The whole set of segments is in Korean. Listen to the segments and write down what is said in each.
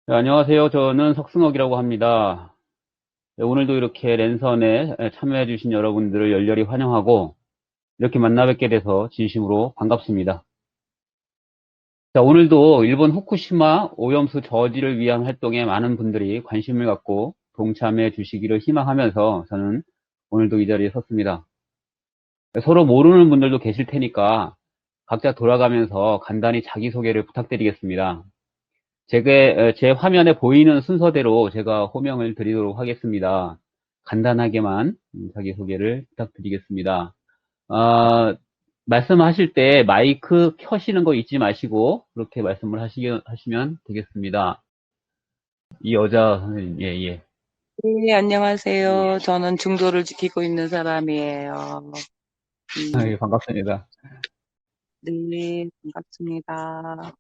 네, 안녕하세요. 저는 석승옥이라고 합니다. 네, 오늘도 이렇게 랜선에 참여해 주신 여러분들을 열렬히 환영하고 이렇게 만나 뵙게 돼서 진심으로 반갑습니다. 자, 오늘도 일본 후쿠시마 오염수 저지를 위한 활동에 많은 분들이 관심을 갖고 동참해 주시기를 희망하면서 저는 오늘도 이 자리에 섰습니다. 네, 서로 모르는 분들도 계실 테니까 각자 돌아가면서 간단히 자기소개를 부탁드리겠습니다. 제 화면에 보이는 순서대로 제가 호명을 드리도록 하겠습니다. 간단하게만 자기소개를 부탁드리겠습니다. 아, 말씀하실 때 마이크 켜시는 거 잊지 마시고 그렇게 말씀을 하시면 되겠습니다. 이 여자 선생님, 예, 예. 네, 안녕하세요. 저는 중도를 지키고 있는 사람이에요. 예, 반갑습니다. 네, 반갑습니다.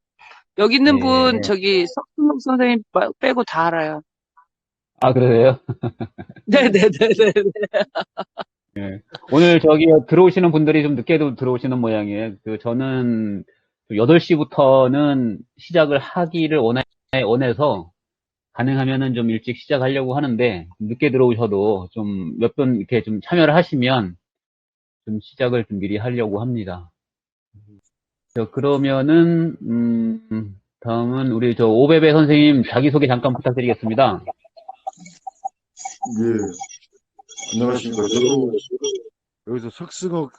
여기 있는 분, 네. 저기, 석순옥 선생님 빼고 다 알아요. 아, 그러세요? 네네네네. 예. 오늘 저기 들어오시는 분들이 좀 늦게도 들어오시는 모양이에요. 저는 8시부터는 시작을 하기를 원해서 가능하면은 좀 일찍 시작하려고 하는데, 늦게 들어오셔도 좀 몇 분 이렇게 좀 참여를 하시면 좀 시작을 좀 미리 하려고 합니다. 그러면은, 다음은 우리 오베베 선생님 자기소개 잠깐 부탁드리겠습니다. 예, 안녕하십니까. 저도 여기서 석승억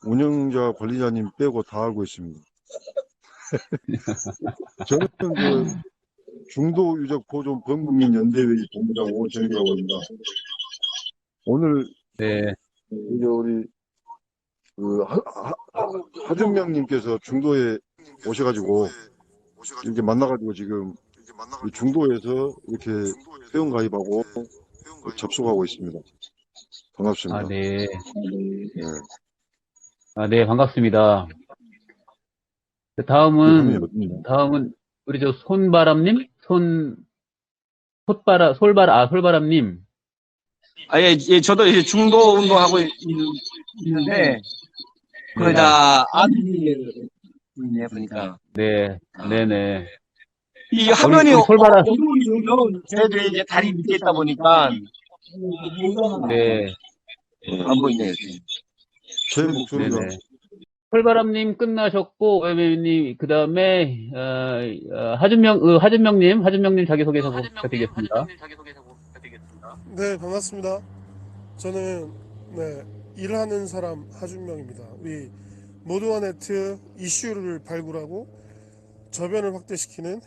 운영자 관리자님 빼고 다 알고 있습니다. 저는 중도 유적 보존 범국민 연대회 본부장 오정이라고 합니다. 오늘 네, 이제 우리 하준명님께서 중도에 오셔가지고 이렇게 만나가지고 지금 이 중도에서 이렇게 회원 가입하고 접속하고 있습니다. 아, 반갑습니다. 네. 예, 아, 네, 반갑습니다. 이 화면이 다음은, 어딥니다. 우리 손바람님? 솔바람님. 예, 저도 이제 중도 운동하고 있는데, 거의 네, 다 아들이에요, 보니까. 네, 네네. 이 우리, 화면이 우리 솔바람, 어두운 이유는 저희들이 이제 다리 밑에 있다 보니까, 네, 안 보이네요. 제 목소리가 네네. 솔바람님 끝나셨고, 웨메님, 그 다음에, 하준명님 자기소개 부탁드리겠습니다. 네, 반갑습니다. 저는 일하는 사람 하준명입니다. 우리 모두와 네트 이슈를 발굴하고 저변을 확대시키는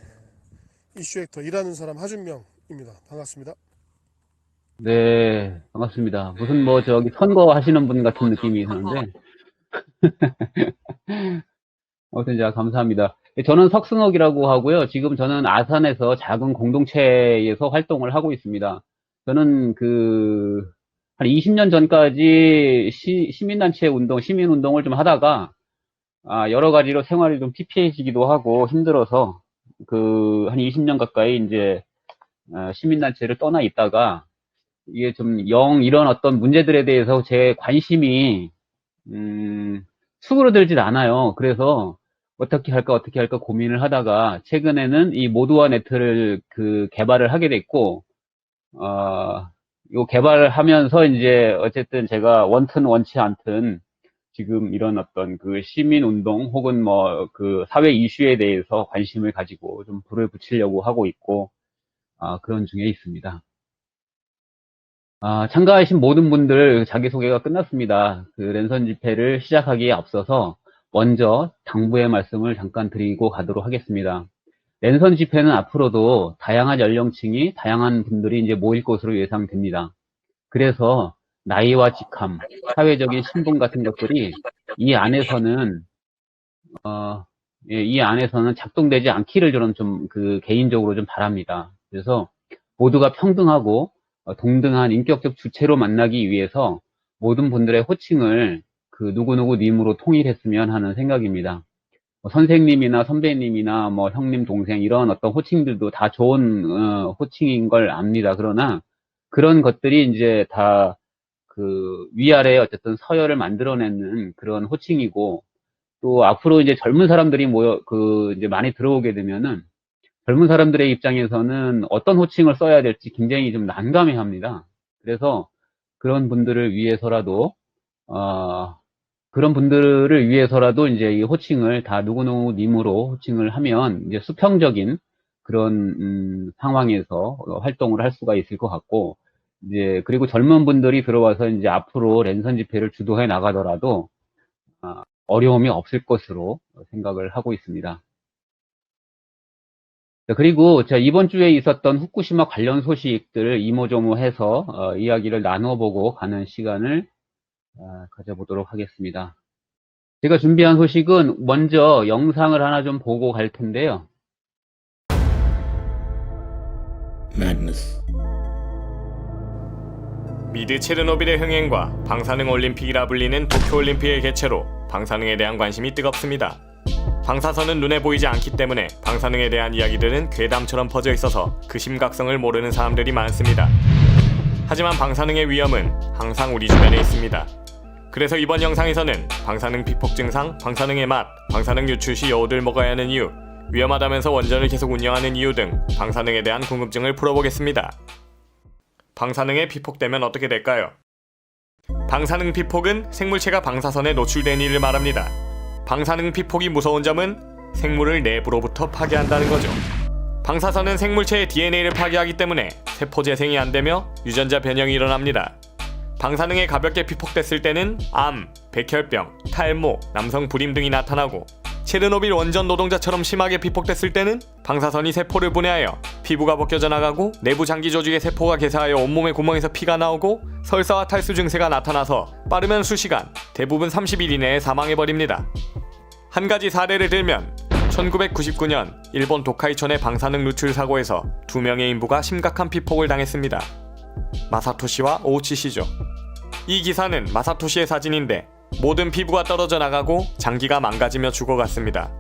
이슈 액터 일하는 사람 하준명입니다. 반갑습니다. 네, 반갑습니다. 무슨 선거 하시는 분 같은 느낌이 드는데, 아무튼 감사합니다. 저는 석승옥이라고 하고요. 지금 저는 아산에서 작은 공동체에서 활동을 하고 있습니다. 저는 한 20년 전까지 시민단체 시민운동을 좀 하다가, 여러 가지로 생활이 좀 피폐해지기도 하고 힘들어서, 한 20년 가까이 이제, 시민단체를 떠나 있다가, 이게 이런 어떤 문제들에 대해서 제 관심이, 수그러들진 않아요. 그래서 어떻게 할까 고민을 하다가 최근에는 이 모두와 네트를 개발을 하게 됐고, 요 개발을 하면서 이제 어쨌든 제가 원튼 원치 않든 지금 이런 어떤 시민 운동 혹은 사회 이슈에 대해서 관심을 가지고 좀 불을 붙이려고 하고 있고, 그런 중에 있습니다. 참가하신 모든 분들 자기소개가 끝났습니다. 랜선 집회를 시작하기에 앞서서 먼저 당부의 말씀을 잠깐 드리고 가도록 하겠습니다. 랜선 집회는 앞으로도 다양한 연령층이 다양한 분들이 이제 모일 것으로 예상됩니다. 그래서 나이와 직함, 사회적인 신분 같은 것들이 이 안에서는 이 안에서는 작동되지 않기를 저는 개인적으로 좀 바랍니다. 그래서 모두가 평등하고 동등한 인격적 주체로 만나기 위해서 모든 분들의 호칭을 누구누구 님으로 통일했으면 하는 생각입니다. 선생님이나 선배님이나 형님, 동생 이런 어떤 호칭들도 다 좋은 호칭인 걸 압니다. 그러나 그런 것들이 이제 다 위아래 어쨌든 서열을 만들어내는 그런 호칭이고, 또 앞으로 이제 젊은 사람들이 이제 많이 들어오게 되면은 젊은 사람들의 입장에서는 어떤 호칭을 써야 될지 굉장히 좀 난감해합니다. 그래서 그런 분들을 위해서라도 이제 이 호칭을 다 누구누구님으로 호칭을 하면 이제 수평적인 그런 상황에서 활동을 할 수가 있을 것 같고, 이제 그리고 젊은 분들이 들어와서 이제 앞으로 랜선 집회를 주도해 나가더라도 어려움이 없을 것으로 생각을 하고 있습니다. 그리고 제가 이번 주에 있었던 후쿠시마 관련 소식들을 이모저모해서 이야기를 나눠보고 가는 시간을 가져보도록 하겠습니다. 제가 준비한 소식은 먼저 영상을 하나 좀 보고 갈 텐데요. 미드 체르노빌의 흥행과 방사능 올림픽이라 불리는 도쿄올림픽의 개최로 방사능에 대한 관심이 뜨겁습니다. 방사선은 눈에 보이지 않기 때문에 방사능에 대한 이야기들은 괴담처럼 퍼져 있어서 그 심각성을 모르는 사람들이 많습니다. 하지만 방사능의 위험은 항상 우리 주변에 있습니다. 그래서 이번 영상에서는 방사능 피폭 증상, 방사능의 맛, 방사능 유출 시 여우들 먹어야 하는 이유, 위험하다면서 원전을 계속 운영하는 이유 등 방사능에 대한 궁금증을 풀어보겠습니다. 방사능에 피폭되면 어떻게 될까요? 방사능 피폭은 생물체가 방사선에 노출된 일을 말합니다. 방사능 피폭이 무서운 점은 생물을 내부로부터 파괴한다는 거죠. 방사선은 생물체의 DNA를 파괴하기 때문에 세포 재생이 안 되며 유전자 변형이 일어납니다. 방사능에 가볍게 피폭됐을 때는 암, 백혈병, 탈모, 남성 불임 등이 나타나고, 체르노빌 원전 노동자처럼 심하게 피폭됐을 때는 방사선이 세포를 분해하여 피부가 벗겨져 나가고 내부 장기 조직의 세포가 개사하여 온몸의 구멍에서 피가 나오고 설사와 탈수 증세가 나타나서 빠르면 수시간, 대부분 30일 이내에 사망해버립니다. 한 가지 사례를 들면 1999년 일본 도카이촌의 방사능 누출 사고에서 2명의 인부가 심각한 피폭을 당했습니다. 마사토 씨와 오우치 씨죠. 이 기사는 마사토 씨의 사진인데 모든 피부가 떨어져 나가고 장기가 망가지며 죽어갔습니다.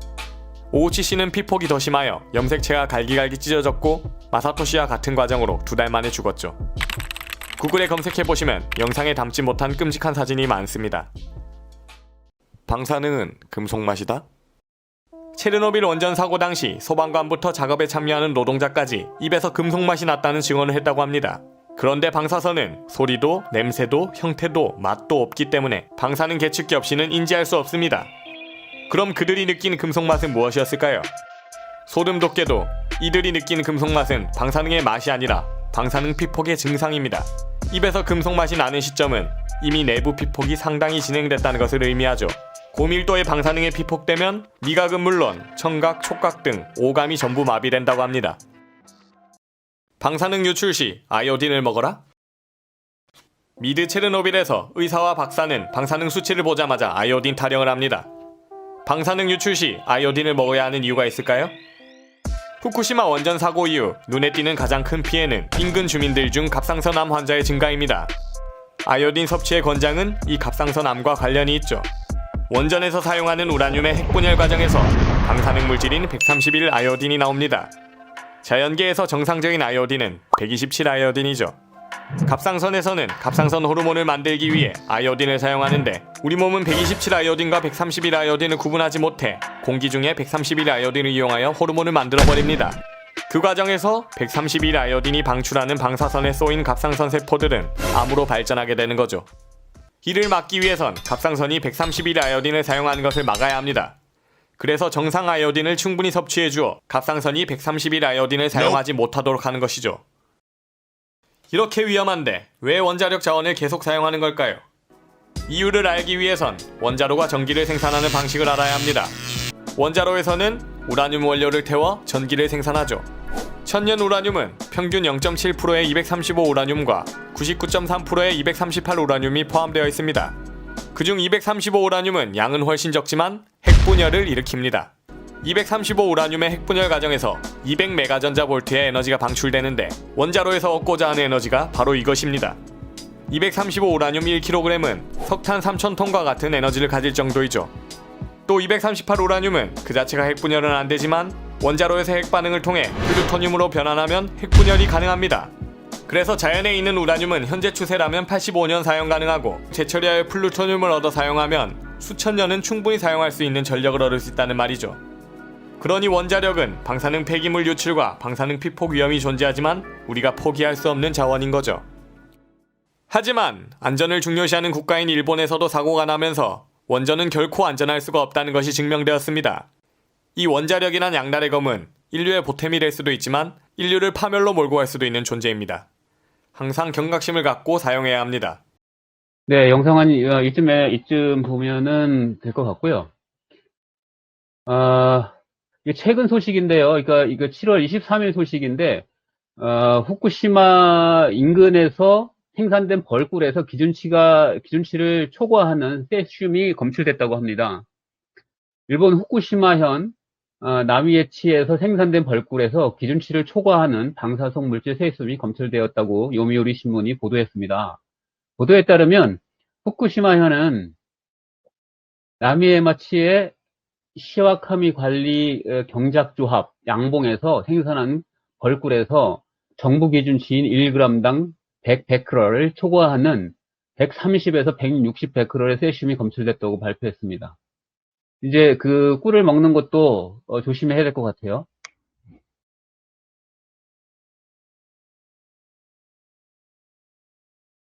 오우치 씨는 피폭이 더 심하여 염색체가 갈기갈기 찢어졌고 마사토 씨와 같은 과정으로 2달 만에 죽었죠. 구글에 검색해보시면 영상에 담지 못한 끔찍한 사진이 많습니다. 방사능은 금속 맛이다? 체르노빌 원전 사고 당시 소방관부터 작업에 참여하는 노동자까지 입에서 금속 맛이 났다는 증언을 했다고 합니다. 그런데 방사선은 소리도, 냄새도, 형태도, 맛도 없기 때문에 방사능 계측기 없이는 인지할 수 없습니다. 그럼 그들이 느끼는 금속 맛은 무엇이었을까요? 소름 돋게도 이들이 느끼는 금속 맛은 방사능의 맛이 아니라 방사능 피폭의 증상입니다. 입에서 금속 맛이 나는 시점은 이미 내부 피폭이 상당히 진행됐다는 것을 의미하죠. 고밀도의 방사능에 피폭되면 미각은 물론 청각, 촉각 등 오감이 전부 마비된다고 합니다. 방사능 유출 시 아이오딘을 먹어라? 미드 체르노빌에서 의사와 박사는 방사능 수치를 보자마자 아이오딘 타령을 합니다. 방사능 유출 시 아이오딘을 먹어야 하는 이유가 있을까요? 후쿠시마 원전 사고 이후 눈에 띄는 가장 큰 피해는 인근 주민들 중 갑상선암 환자의 증가입니다. 아이오딘 섭취의 권장은 이 갑상선암과 관련이 있죠. 원전에서 사용하는 우라늄의 핵분열 과정에서 방사능 물질인 131 아이오딘이 나옵니다. 자연계에서 정상적인 아이오딘은 127 아이오딘이죠. 갑상선에서는 갑상선 호르몬을 만들기 위해 아이오딘을 사용하는데 우리 몸은 127 아이오딘과 131 아이오딘을 구분하지 못해 공기 중에 131 아이오딘을 이용하여 호르몬을 만들어버립니다. 그 과정에서 131 아이오딘이 방출하는 방사선에 쏘인 갑상선 세포들은 암으로 발전하게 되는 거죠. 이를 막기 위해선 갑상선이 131 아이오딘을 사용하는 것을 막아야 합니다. 그래서 정상 아이오딘을 충분히 섭취해 주어 갑상선이 131 아이오딘을 사용하지 못하도록 하는 것이죠. 이렇게 위험한데 왜 원자력 자원을 계속 사용하는 걸까요? 이유를 알기 위해선 원자로가 전기를 생산하는 방식을 알아야 합니다. 원자로에서는 우라늄 원료를 태워 전기를 생산하죠. 천연 우라늄은 평균 0.7%의 235 우라늄과 99.3%의 238 우라늄이 포함되어 있습니다. 그중 235 우라늄은 양은 훨씬 적지만 핵분열을 일으킵니다. 235 우라늄의 핵분열 과정에서 200메가전자볼트의 에너지가 방출되는데 원자로에서 얻고자 하는 에너지가 바로 이것입니다. 235 우라늄 1kg은 석탄 3,000톤과 같은 에너지를 가질 정도이죠. 또 238 우라늄은 그 자체가 핵분열은 안 되지만 원자로에서 핵반응을 통해 플루토늄으로 변환하면 핵분열이 가능합니다. 그래서 자연에 있는 우라늄은 현재 추세라면 85년 사용 가능하고 재처리하여 플루토늄을 얻어 사용하면 수천 년은 충분히 사용할 수 있는 전력을 얻을 수 있다는 말이죠. 그러니 원자력은 방사능 폐기물 유출과 방사능 피폭 위험이 존재하지만 우리가 포기할 수 없는 자원인 거죠. 하지만 안전을 중요시하는 국가인 일본에서도 사고가 나면서 원전은 결코 안전할 수가 없다는 것이 증명되었습니다. 이 원자력이란 양날의 검은 인류의 보탬이 될 수도 있지만 인류를 파멸로 몰고 갈 수도 있는 존재입니다. 항상 경각심을 갖고 사용해야 합니다. 네, 영상 한 이쯤 보면은 될 것 같고요. 이게 최근 소식인데요. 그러니까 이거 7월 23일 소식인데, 후쿠시마 인근에서 생산된 벌꿀에서 기준치를 초과하는 세슘이 검출됐다고 합니다. 일본 후쿠시마현 나미에치에서 생산된 벌꿀에서 기준치를 초과하는 방사성 물질 세슘이 검출되었다고 요미우리 신문이 보도했습니다. 보도에 따르면 후쿠시마현은 나미에마치의 시와카미 관리 경작조합 양봉에서 생산한 벌꿀에서 정부 기준치인 1g당 100 베크럴을 초과하는 130에서 160 베크럴의 세슘이 검출됐다고 발표했습니다. 이제 그 꿀을 먹는 것도 조심해야 될 것 같아요.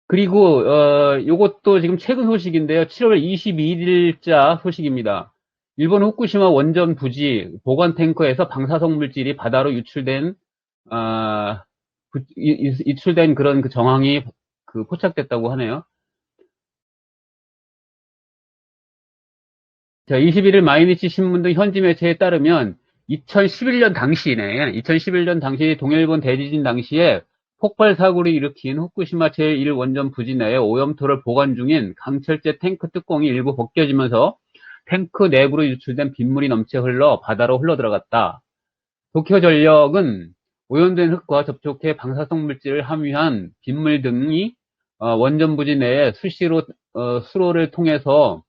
그리고 요것도 지금 최근 소식인데요. 7월 22일자 소식입니다. 일본 후쿠시마 원전 부지 보관 탱커에서 방사성 물질이 바다로 유출된 그런 그 정황이 포착됐다고 하네요. 자, 21일 마이니치 신문 등 현지 매체에 따르면 2011년 당시 동일본 대지진 당시에 폭발 사고를 일으킨 후쿠시마 제1원전 부지 내에 오염토를 보관 중인 강철제 탱크 뚜껑이 일부 벗겨지면서 탱크 내부로 유출된 빗물이 넘쳐 흘러 바다로 흘러들어갔다. 도쿄전력은 오염된 흙과 접촉해 방사성 물질을 함유한 빗물 등이 원전 부지 내에 수로를 통해서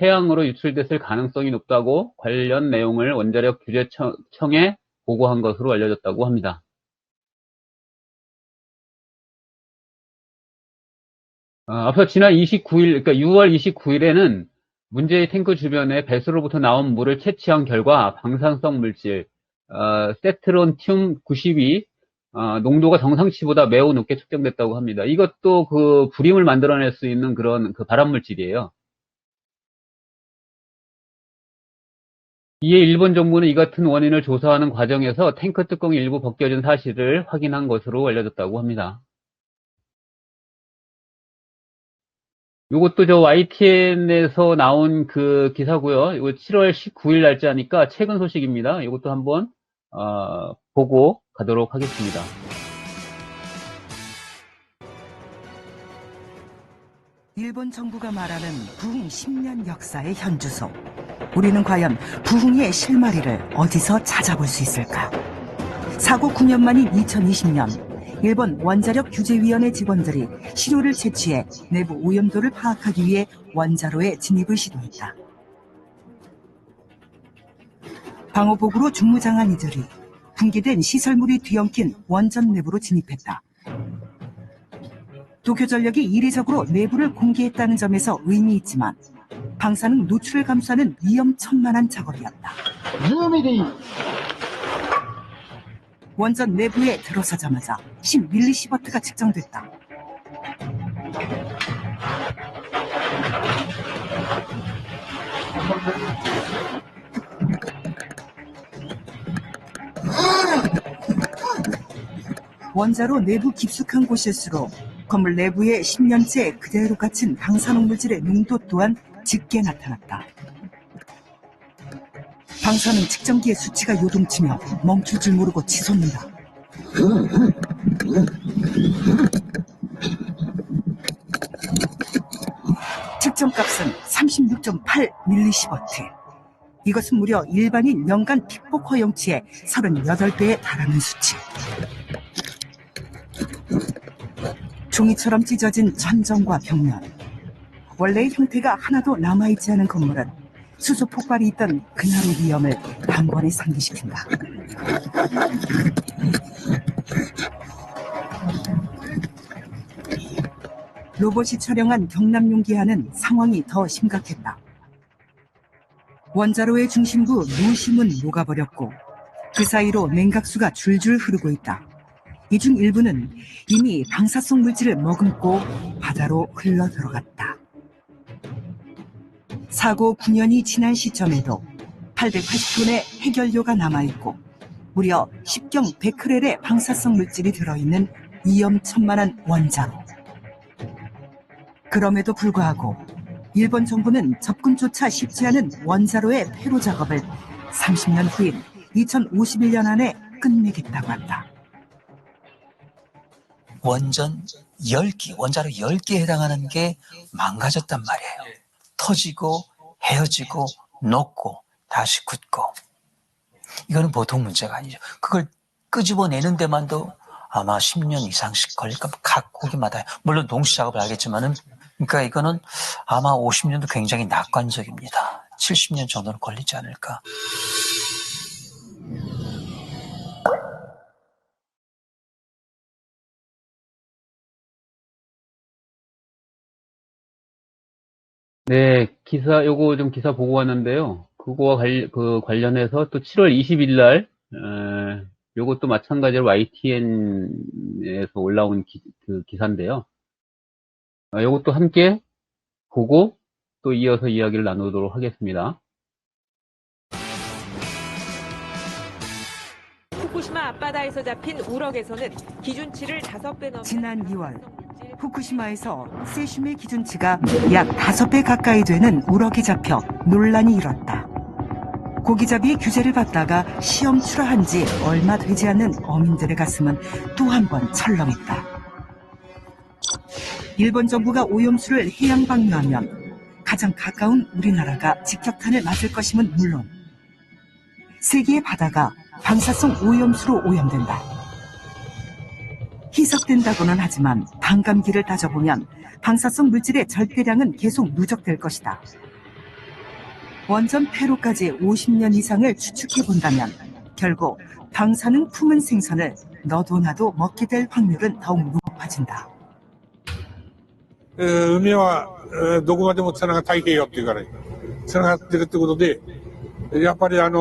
해양으로 유출됐을 가능성이 높다고 관련 내용을 원자력 규제청에 보고한 것으로 알려졌다고 합니다. 앞서 지난 29일, 그러니까 6월 29일에는 문제의 탱크 주변에 배수로부터 나온 물을 채취한 결과 방사성 물질 세트론튬 92 농도가 정상치보다 매우 높게 측정됐다고 합니다. 이것도 그 불임을 만들어낼 수 있는 그런 그 발암 물질이에요. 이에 일본 정부는 이 같은 원인을 조사하는 과정에서 탱크 뚜껑이 일부 벗겨진 사실을 확인한 것으로 알려졌다고 합니다. 요것도 저 YTN에서 나온 그 기사고요. 이거 7월 19일 날짜니까 최근 소식입니다. 이것도 한번 보고 가도록 하겠습니다. 일본 정부가 말하는 부흥 10년 역사의 현주소. 우리는 과연 부흥의 실마리를 어디서 찾아볼 수 있을까? 사고 9년 만인 2020년 일본 원자력 규제위원회 직원들이 시료를 채취해 내부 오염도를 파악하기 위해 원자로에 진입을 시도했다. 방호복으로 중무장한 이들이 붕괴된 시설물이 뒤엉킨 원전 내부로 진입했다. 도쿄전력이 이례적으로 내부를 공개했다는 점에서 의미 있지만 방사능 노출을 감수하는 위험천만한 작업이었다. 원전 내부에 들어서자마자 10mS가 측정됐다. 원자로 내부 깊숙한 곳일수록 건물 내부에 10년째 그대로 갇힌 방사능 물질의 농도 또한 짙게 나타났다. 방사능 측정기의 수치가 요동치며 멈출 줄 모르고 치솟는다. 측정값은 36.8mSv. 이것은 무려 일반인 연간 픽복 허용치의 38배에 달하는 수치. 종이처럼 찢어진 천정과 벽면. 원래의 형태가 하나도 남아있지 않은 건물은 수소 폭발이 있던 그날의 위험을 단번에 상기시킨다. 로봇이 촬영한 경남 용기하는 상황이 더 심각했다. 원자로의 중심부 노심은 녹아버렸고 그 사이로 냉각수가 줄줄 흐르고 있다. 이 중 일부는 이미 방사성 물질을 머금고 바다로 흘러 들어갔다. 사고 9년이 지난 시점에도 880톤의 해결료가 남아있고 무려 10경 베크렐의 방사성 물질이 들어있는 위험천만한 원자로. 그럼에도 불구하고 일본 정부는 접근조차 쉽지 않은 원자로의 폐로 작업을 30년 후인 2051년 안에 끝내겠다고 한다. 원자로 10개에 해당하는 게 망가졌단 말이에요. 터지고 헤어지고 녹고 다시 굳고. 이거는 보통 문제가 아니죠. 그걸 끄집어내는 데만도 아마 10년 이상씩 걸릴까, 각 고기마다. 물론 동시 작업을 하겠지만은, 그러니까 이거는 아마 50년도 굉장히 낙관적입니다. 70년 정도는 걸리지 않을까. 네, 요거 좀 기사 보고 왔는데요. 그거와 관련해서 또 7월 20일 날, 요것도 마찬가지로 YTN에서 올라온 기사인데요. 요것도 함께 보고 또 이어서 이야기를 나누도록 하겠습니다. 후쿠시마 앞바다에서 잡힌 우럭에서는 기준치를 5배 넘는 지난 2월 후쿠시마에서 세슘의 기준치가 약 5배 가까이 되는 우럭이 잡혀 논란이 일었다. 고기잡이의 규제를 받다가 시험 출하한 지 얼마 되지 않은 어민들의 가슴은 또 한 번 철렁했다. 일본 정부가 오염수를 해양 방류하면 가장 가까운 우리나라가 직격탄을 맞을 것임은 물론 세계의 바다가 방사성 오염수로 오염된다. 희석된다고는 하지만 반감기를 따져보면 방사성 물질의 절대량은 계속 누적될 것이다. 원전 폐로까지 50년 이상을 추측해본다면 결국 방사능 품은 생선을 너도 나도 먹게 될 확률은 더욱 높아진다. 海はどこまでもつながって太平洋っていうから、つながってるってことで、やっぱり福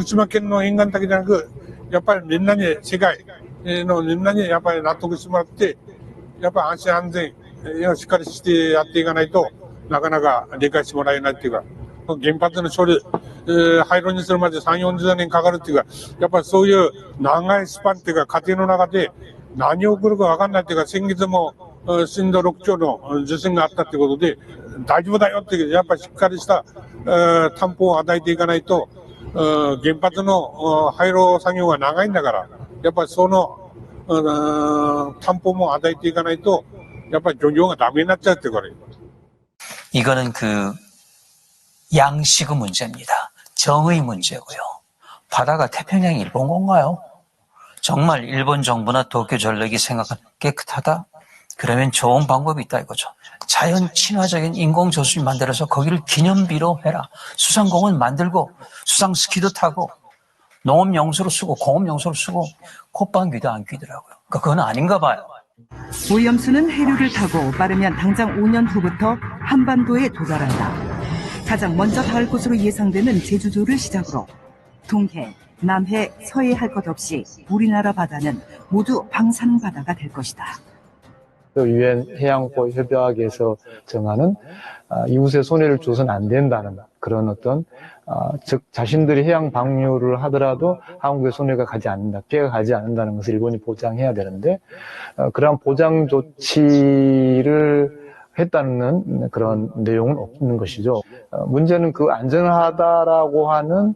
島県の沿岸だけじゃなく、やっぱりみんなに、世界のみんなにやっぱり納得してもらって、やっぱり安心安全をしっかりしてやっていかないとなかなか理解してもらえないっていうか、原発の処理、廃炉にするまで3、40年かかるっていうか、やっぱりそういう長いスパンっていうか、家庭の中で何起こるか分かんないっていうか、先月も震度6強の地震があったってことで、大丈夫だよっていう、やっぱりしっかりした担保を与えていかないと、原発の廃炉作業が長いんだから、やっぱりその担保も与えていかないと、やっぱり漁業がダメになっちゃうっていうから。 이거는 양식의 문제입니다. 정의 문제고요. 바다가 태평양이 일본 건가요? 정말 일본 정부나 도쿄전력이 생각하는 깨끗하다? 그러면 좋은 방법이 있다 이거죠. 자연 친화적인 인공 저수지 만들어서 거기를 기념비로 해라. 수상공원 만들고 수상 스키도 타고 농업 용수로 쓰고 공업 용수로 쓰고 콧방 귀도 안 귀더라고요. 그러니까 그건 아닌가 봐요. 오염수는 해류를 타고 빠르면 당장 5년 후부터 한반도에 도달한다. 가장 먼저 닿을 곳으로 예상되는 제주도를 시작으로 동해, 남해, 서해 할 것 없이 우리나라 바다는 모두 방사능 바다가 될 것이다. 유엔 해양보 협약에서 정하는 이웃의 손해를 줘서는 안 된다는 그런 어떤 즉 자신들이 해양 방류를 하더라도 한국의 손해가 가지 않는다, 피해가 가지 않는다는 것을 일본이 보장해야 되는데 그러한 보장 조치를 했다는 그런 내용은 없는 것이죠. 문제는 그 안전하다라고 하는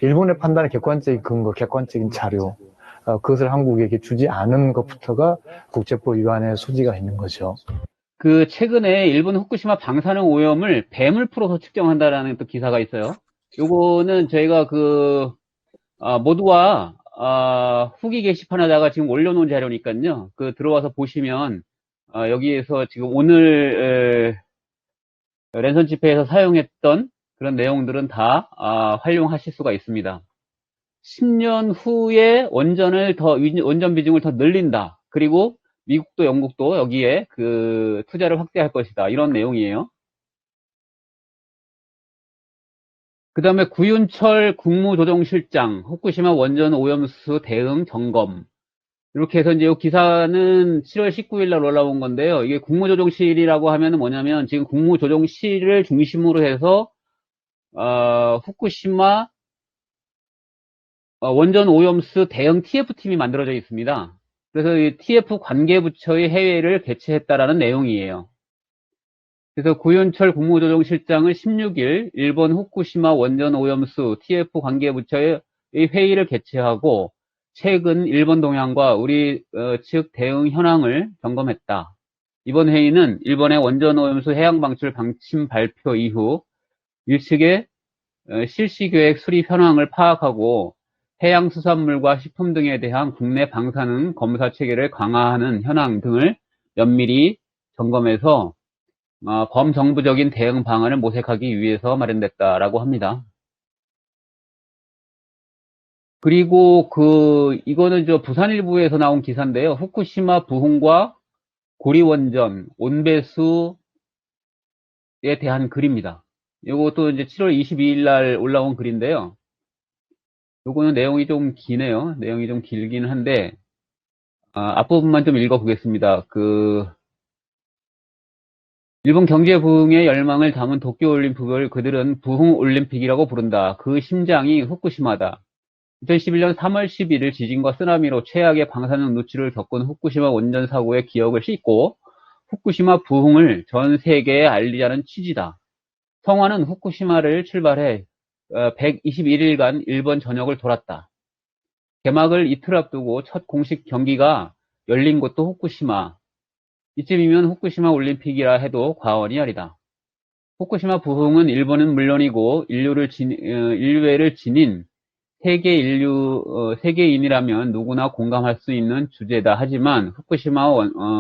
일본의 판단의 객관적인 근거, 객관적인 자료, 그것을 한국에게 주지 않은 것부터가 국제법 위반의 소지가 있는 거죠. 최근에 일본 후쿠시마 방사능 오염을 뱀을 풀어서 측정한다라는 또 기사가 있어요. 요거는 저희가 모두와 후기 게시판에다가 지금 올려놓은 자료니까요. 들어와서 보시면 여기에서 지금 오늘 랜선 집회에서 사용했던 그런 내용들은 다 활용하실 수가 있습니다. 10년 후에 원전 비중을 더 늘린다. 그리고 미국도 영국도 여기에 투자를 확대할 것이다. 이런 내용이에요. 그 다음에 구윤철 국무조정실장, 후쿠시마 원전 오염수 대응 점검. 이렇게 해서 이제 이 기사는 7월 19일 날 올라온 건데요. 이게 국무조정실이라고 하면은 뭐냐면 지금 국무조정실을 중심으로 해서, 후쿠시마 원전 오염수 대응 TF팀이 만들어져 있습니다. 그래서 이 TF 관계부처의 회의를 개최했다라는 내용이에요. 그래서 구윤철 국무조정실장은 16일 일본 후쿠시마 원전 오염수 TF 관계부처의 회의를 개최하고 최근 일본 동향과 우리 측 대응 현황을 점검했다. 이번 회의는 일본의 원전 오염수 해양 방출 방침 발표 이후 일측의 실시계획 수립 현황을 파악하고 해양수산물과 식품 등에 대한 국내 방사능 검사 체계를 강화하는 현황 등을 면밀히 점검해서 범정부적인 대응 방안을 모색하기 위해서 마련됐다라고 합니다. 그리고 이거는 부산일보에서 나온 기사인데요. 후쿠시마 부흥과 고리원전 온배수에 대한 글입니다. 이것도 이제 7월 22일 날 올라온 글인데요. 요거는 내용이 좀 기네요. 내용이 좀 길긴 한데, 앞부분만 좀 읽어보겠습니다. 일본 경제 부흥의 열망을 담은 도쿄올림픽을 그들은 부흥올림픽이라고 부른다. 그 심장이 후쿠시마다. 2011년 3월 11일 지진과 쓰나미로 최악의 방사능 누출을 겪은 후쿠시마 원전 사고의 기억을 싣고 후쿠시마 부흥을 전 세계에 알리자는 취지다. 성화는 후쿠시마를 출발해 121일간 일본 전역을 돌았다. 개막을 이틀 앞두고 첫 공식 경기가 열린 곳도 후쿠시마. 이쯤이면 후쿠시마 올림픽이라 해도 과언이 아니다. 후쿠시마 부흥은 일본은 물론이고 인류애를 지닌 세계인이라면 누구나 공감할 수 있는 주제다. 하지만 후쿠시마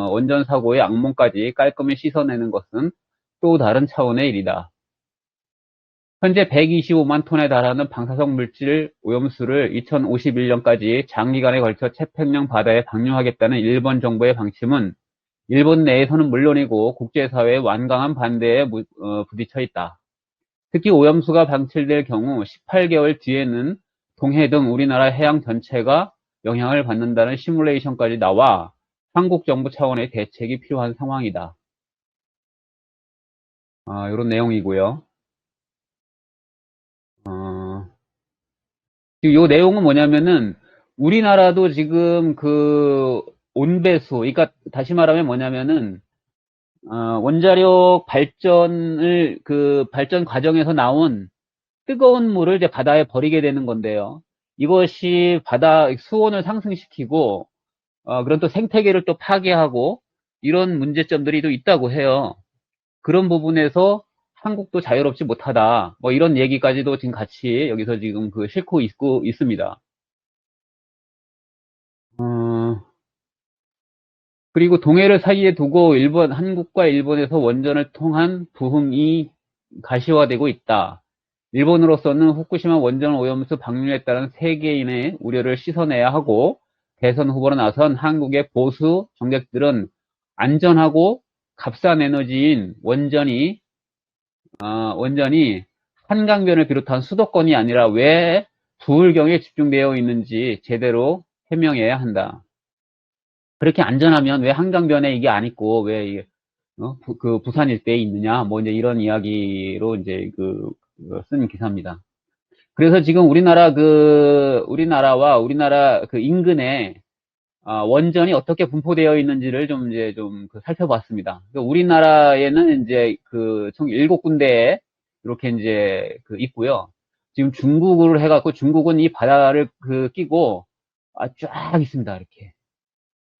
원전 사고의 악몽까지 깔끔히 씻어내는 것은 또 다른 차원의 일이다. 현재 125만 톤에 달하는 방사성 물질 오염수를 2051년까지 장기간에 걸쳐 태평양 바다에 방류하겠다는 일본 정부의 방침은 일본 내에서는 물론이고 국제사회의 완강한 반대에 부딪혀 있다. 특히 오염수가 방출될 경우 18개월 뒤에는 동해 등 우리나라 해양 전체가 영향을 받는다는 시뮬레이션까지 나와 한국 정부 차원의 대책이 필요한 상황이다. 이런 내용이고요. 이 내용은 뭐냐면은 우리나라도 지금 온배수, 그러니까 다시 말하면 뭐냐면은 원자력 발전을 발전 과정에서 나온 뜨거운 물을 이제 바다에 버리게 되는 건데요. 이것이 바다 수온을 상승시키고 그런 또 생태계를 또 파괴하고 이런 문제점들이 또 있다고 해요. 그런 부분에서 한국도 자유롭지 못하다. 뭐 이런 얘기까지도 지금 같이 여기서 지금 싣고 있습니다. 그리고 동해를 사이에 두고 한국과 일본에서 원전을 통한 부흥이 가시화되고 있다. 일본으로서는 후쿠시마 원전 오염수 방류에 따른 세계인의 우려를 씻어내야 하고 대선 후보로 나선 한국의 보수 정객들은 안전하고 값싼 에너지인 원전이 한강변을 비롯한 수도권이 아니라 왜 부울경에 집중되어 있는지 제대로 해명해야 한다. 그렇게 안전하면 왜 한강변에 이게 안 있고 왜 부산 일대에 있느냐, 뭐 이제 이런 이야기로 이제 쓴 기사입니다. 그래서 지금 우리나라와 우리나라 인근에 원전이 어떻게 분포되어 있는지를 좀 살펴봤습니다. 우리나라에는 이제 총 7군데에 이렇게 이제 있고요. 지금 중국으로 해갖고 중국은 이 바다를 끼고 쫙 있습니다. 이렇게.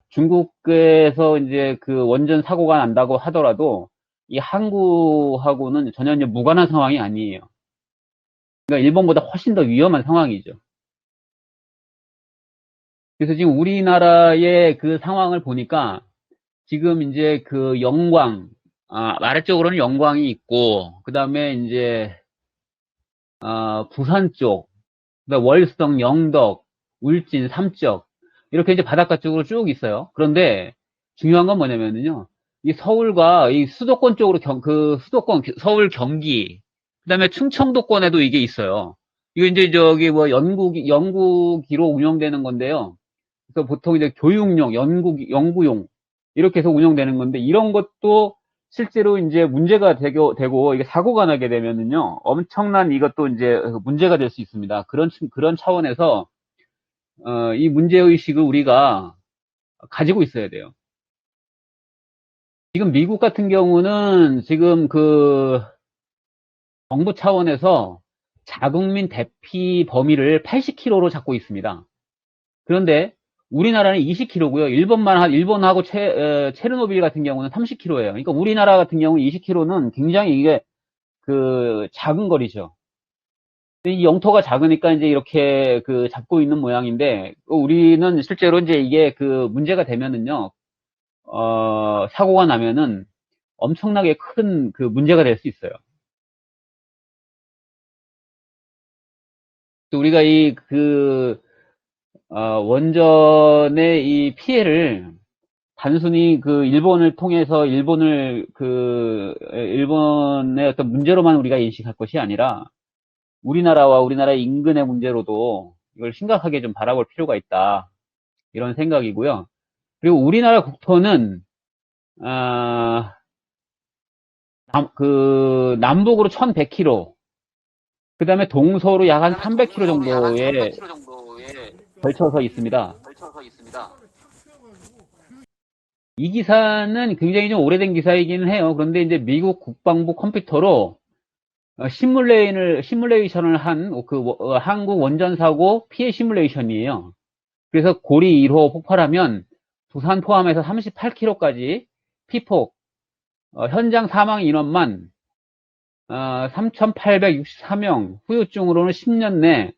중국에서 이제 원전 사고가 난다고 하더라도 이 항구하고는 전혀 이제 무관한 상황이 아니에요. 그러니까 일본보다 훨씬 더 위험한 상황이죠. 그래서 지금 우리나라의 상황을 보니까 지금 이제 영광, 아래쪽으로는 영광이 있고, 그 다음에 이제, 부산 쪽, 그다음에 월성, 영덕, 울진, 삼척, 이렇게 이제 바닷가 쪽으로 쭉 있어요. 그런데 중요한 건 뭐냐면요. 이 서울과 이 수도권 쪽으로 서울, 경기, 그다음에 충청도권에도 이게 있어요. 이거 이제 저기 뭐 연구기로 운영되는 건데요. 그래서 보통 이제 교육용, 연구용 이렇게 해서 운영되는 건데 이런 것도 실제로 이제 문제가 되고 이게 사고가 나게 되면은요 엄청난 이것도 이제 문제가 될 수 있습니다. 그런 차원에서 이 문제 의식을 우리가 가지고 있어야 돼요. 지금 미국 같은 경우는 지금 그 정부 차원에서 자국민 대피 범위를 80kg로 잡고 있습니다. 그런데 우리나라는 20kg고요. 일본하고 체르노빌 같은 경우는 30kg예요. 그러니까 우리나라 같은 경우 20kg는 굉장히 이게 그 작은 거리죠. 이 영토가 작으니까 이제 이렇게 그 잡고 있는 모양인데 우리는 실제로 이제 이게 그 문제가 되면은요, 사고가 나면은 엄청나게 큰 그 문제가 될 수 있어요. 또 우리가 원전의 이 피해를 단순히 그 일본을 통해서 일본의 어떤 문제로만 우리가 인식할 것이 아니라 우리나라와 우리나라 인근의 문제로도 이걸 심각하게 좀 바라볼 필요가 있다. 이런 생각이고요. 그리고 우리나라 국토는, 남북으로 1100km, 그 다음에 동서로 약 한 300km 정도에 걸쳐서 있습니다. 이 기사는 굉장히 좀 오래된 기사이기는 해요. 그런데 이제 미국 국방부 컴퓨터로 시뮬레이션을 한 한국 원전 사고 피해 시뮬레이션이에요. 그래서 고리 1호 폭발하면 부산 포함해서 38km까지 피폭, 현장 사망 인원만 3,864명, 후유증으로는 10년 내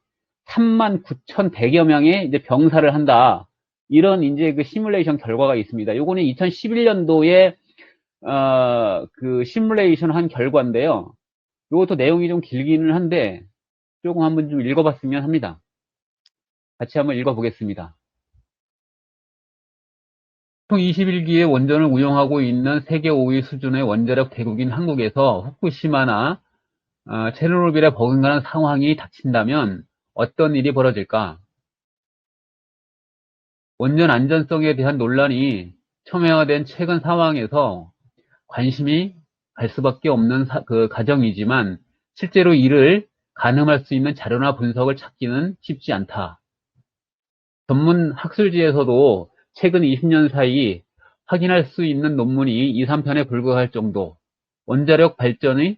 39,100여 명의 이제 병사를 한다. 이런 이제 그 시뮬레이션 결과가 있습니다. 요거는 2011년도에 그 시뮬레이션 한 결과인데요. 요것도 내용이 좀 길기는 한데 조금 한번 좀 읽어봤으면 합니다. 같이 한번 읽어보겠습니다. 총 21기의 원전을 운영하고 있는 세계 5위 수준의 원자력 대국인 한국에서 후쿠시마나 체르노빌에 버금가는 상황이 닥친다면 어떤 일이 벌어질까? 원전 안전성에 대한 논란이 첨예화된 최근 상황에서 관심이 갈 수밖에 없는 그 과정이지만 실제로 이를 가늠할 수 있는 자료나 분석을 찾기는 쉽지 않다. 전문 학술지에서도 최근 20년 사이 확인할 수 있는 논문이 2, 3편에 불과할 정도, 원자력 발전의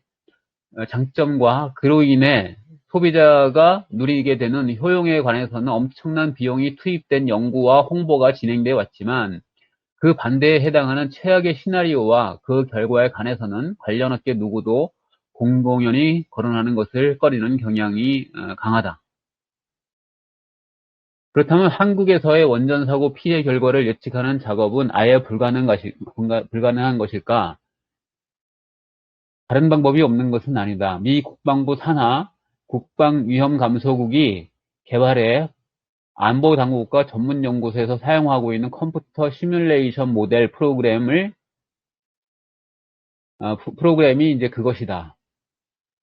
장점과 그로 인해 소비자가 누리게 되는 효용에 관해서는 엄청난 비용이 투입된 연구와 홍보가 진행되어 왔지만 그 반대에 해당하는 최악의 시나리오와 그 결과에 관해서는 관련 업계 누구도 공공연히 거론하는 것을 꺼리는 경향이 강하다. 그렇다면 한국에서의 원전 사고 피해 결과를 예측하는 작업은 아예 불가능한 것일까? 다른 방법이 없는 것은 아니다. 미 국방부 산하 국방위험감소국이 개발해 안보당국과 전문연구소에서 사용하고 있는 컴퓨터 시뮬레이션 모델 프로그램이 이제 그것이다.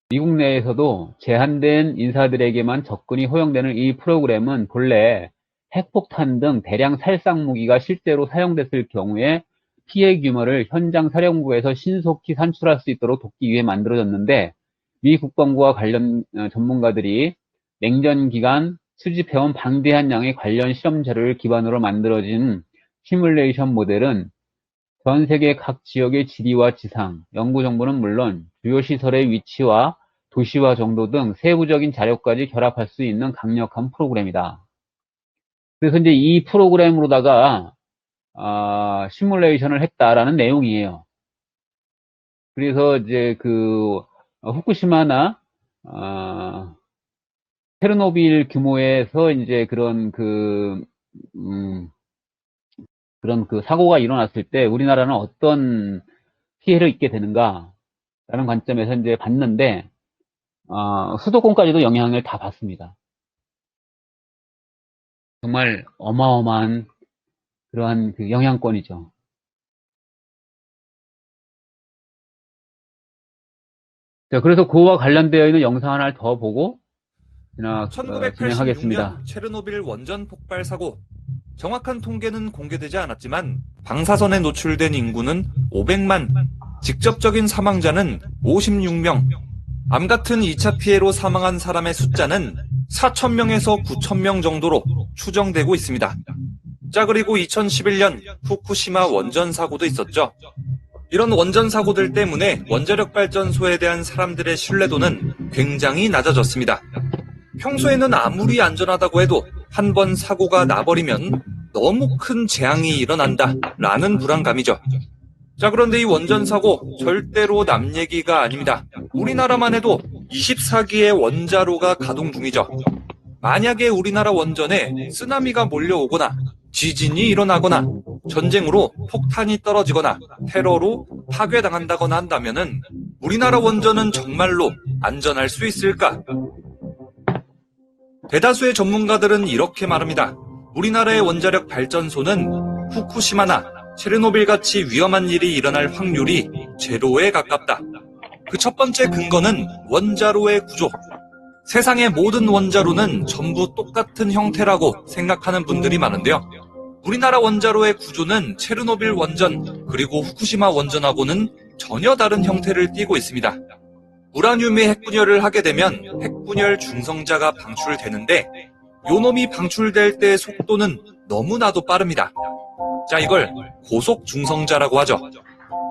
미국 내에서도 제한된 인사들에게만 접근이 허용되는 이 프로그램은 본래 핵폭탄 등 대량 살상 무기가 실제로 사용됐을 경우에 피해 규모를 현장 사령부에서 신속히 산출할 수 있도록 돕기 위해 만들어졌는데 미 국방부와 관련 전문가들이 냉전 기간 수집해온 방대한 양의 관련 실험 자료를 기반으로 만들어진 시뮬레이션 모델은 전 세계 각 지역의 지리와 지상, 연구 정보는 물론 주요 시설의 위치와 도시화 정도 등 세부적인 자료까지 결합할 수 있는 강력한 프로그램이다. 그래서 이제 이 프로그램으로다가 시뮬레이션을 했다라는 내용이에요. 그래서 이제 그 후쿠시마나 체르노빌 규모에서 이제 그런 그 사고가 일어났을 때 우리나라는 어떤 피해를 입게 되는가라는 관점에서 이제 봤는데 수도권까지도 영향을 다 받습니다. 정말 어마어마한 그러한 그 영향권이죠. 자, 그래서 그와 관련되어 있는 영상 하나를 더 보고 진행하겠습니다. 1986년 체르노빌 원전 폭발 사고. 정확한 통계는 공개되지 않았지만 방사선에 노출된 인구는 500만, 직접적인 사망자는 56명, 암 같은 2차 피해로 사망한 사람의 숫자는 4,000명에서 9,000명 정도로 추정되고 있습니다. 자, 그리고 2011년 후쿠시마 원전 사고도 있었죠. 이런 원전 사고들 때문에 원자력 발전소에 대한 사람들의 신뢰도는 굉장히 낮아졌습니다. 평소에는 아무리 안전하다고 해도 한 번 사고가 나버리면 너무 큰 재앙이 일어난다 라는 불안감이죠. 자, 그런데 이 원전 사고 절대로 남 얘기가 아닙니다. 우리나라만 해도 24기의 원자로가 가동 중이죠. 만약에 우리나라 원전에 쓰나미가 몰려오거나 지진이 일어나거나 전쟁으로 폭탄이 떨어지거나 테러로 파괴당한다거나 한다면은 우리나라 원전은 정말로 안전할 수 있을까? 대다수의 전문가들은 이렇게 말합니다. 우리나라의 원자력 발전소는 후쿠시마나 체르노빌 같이 위험한 일이 일어날 확률이 제로에 가깝다. 그 첫 번째 근거는 원자로의 구조. 세상의 모든 원자로는 전부 똑같은 형태라고 생각하는 분들이 많은데요. 우리나라 원자로의 구조는 체르노빌 원전 그리고 후쿠시마 원전하고는 전혀 다른 형태를 띠고 있습니다. 우라늄이 핵분열을 하게 되면 핵분열 중성자가 방출되는데 요놈이 방출될 때의 속도는 너무나도 빠릅니다. 자, 이걸 고속 중성자라고 하죠.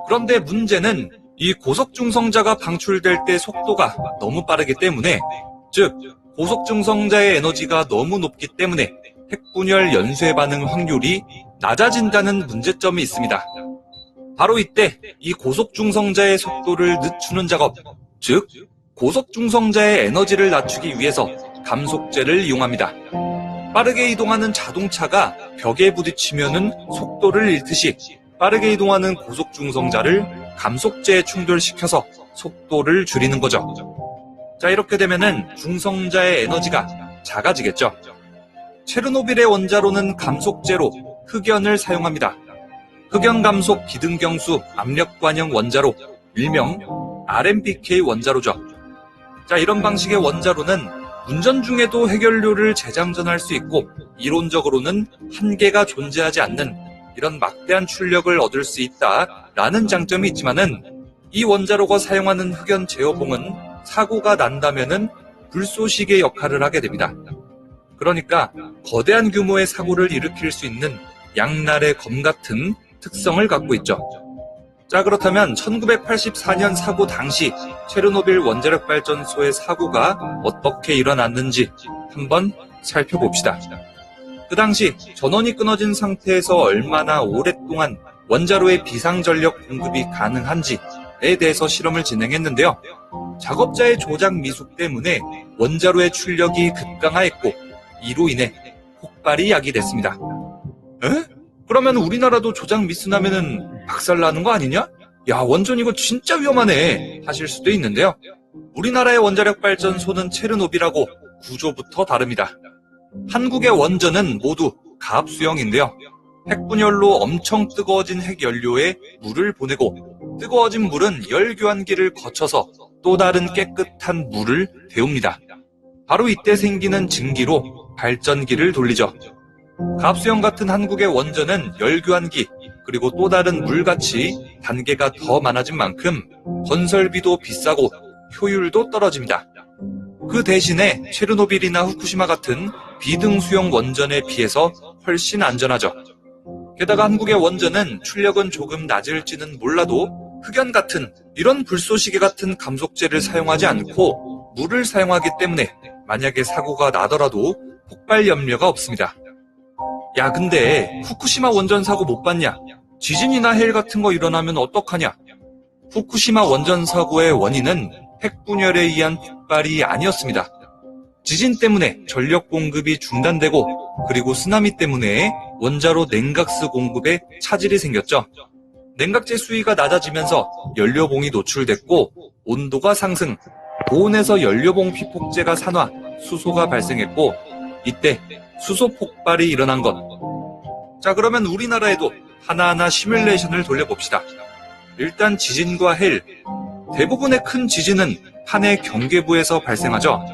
그런데 문제는 이 고속 중성자가 방출될 때 속도가 너무 빠르기 때문에, 즉 고속 중성자의 에너지가 너무 높기 때문에 핵분열 연쇄 반응 확률이 낮아진다는 문제점이 있습니다. 바로 이때 이 고속 중성자의 속도를 늦추는 작업, 즉 고속 중성자의 에너지를 낮추기 위해서 감속제를 이용합니다. 빠르게 이동하는 자동차가 벽에 부딪히면은 속도를 잃듯이 빠르게 이동하는 고속 중성자를 감속제에 충돌시켜서 속도를 줄이는 거죠. 자, 이렇게 되면은 중성자의 에너지가 작아지겠죠. 체르노빌의 원자로는 감속제로 흑연을 사용합니다. 흑연 감속 비등경수 압력관형 원자로, 일명 RMBK 원자로죠. 자, 이런 방식의 원자로는 운전 중에도 핵연료를 재장전할 수 있고 이론적으로는 한계가 존재하지 않는 이런 막대한 출력을 얻을 수 있다라는 장점이 있지만은 이 원자로가 사용하는 흑연 제어봉은 사고가 난다면은 불쏘시개 역할을 하게 됩니다. 그러니까 거대한 규모의 사고를 일으킬 수 있는 양날의 검 같은 특성을 갖고 있죠. 자, 그렇다면 1984년 사고 당시 체르노빌 원자력 발전소의 사고가 어떻게 일어났는지 한번 살펴봅시다. 그 당시 전원이 끊어진 상태에서 얼마나 오랫동안 원자로의 비상전력 공급이 가능한지에 대해서 실험을 진행했는데요. 작업자의 조작 미숙 때문에 원자로의 출력이 급강하였고 이로 인해 폭발이 야기됐습니다. 에? 그러면 우리나라도 조작 미스 나면은 박살나는 거 아니냐? 야, 원전 이거 진짜 위험하네 하실 수도 있는데요. 우리나라의 원자력 발전소는 체르노빌하고 구조부터 다릅니다. 한국의 원전은 모두 가압수형인데요. 핵분열로 엄청 뜨거워진 핵연료에 물을 보내고 뜨거워진 물은 열교환기를 거쳐서 또 다른 깨끗한 물을 데웁니다. 바로 이때 생기는 증기로 발전기를 돌리죠. 가압수형 같은 한국의 원전은 열교환기 그리고 또 다른 물같이 단계가 더 많아진 만큼 건설비도 비싸고 효율도 떨어집니다. 그 대신에 체르노빌이나 후쿠시마 같은 비등수형 원전에 비해서 훨씬 안전하죠. 게다가 한국의 원전은 출력은 조금 낮을지는 몰라도 흑연 같은 이런 불쏘시개 같은 감속제를 사용하지 않고 물을 사용하기 때문에 만약에 사고가 나더라도 폭발 염려가 없습니다. 야, 근데 후쿠시마 원전 사고 못 봤냐? 지진이나 해일 같은 거 일어나면 어떡하냐? 후쿠시마 원전 사고의 원인은 핵분열에 의한 폭발이 아니었습니다. 지진 때문에 전력 공급이 중단되고 그리고 쓰나미 때문에 원자로 냉각수 공급에 차질이 생겼죠. 냉각제 수위가 낮아지면서 연료봉이 노출됐고 온도가 상승, 고온에서 연료봉 피폭제가 산화, 수소가 발생했고 이때 수소 폭발이 일어난 것. 자, 그러면 우리나라에도 하나하나 시뮬레이션을 돌려봅시다. 일단 지진과 해일, 대부분의 큰 지진은 판의 경계부에서 발생하죠.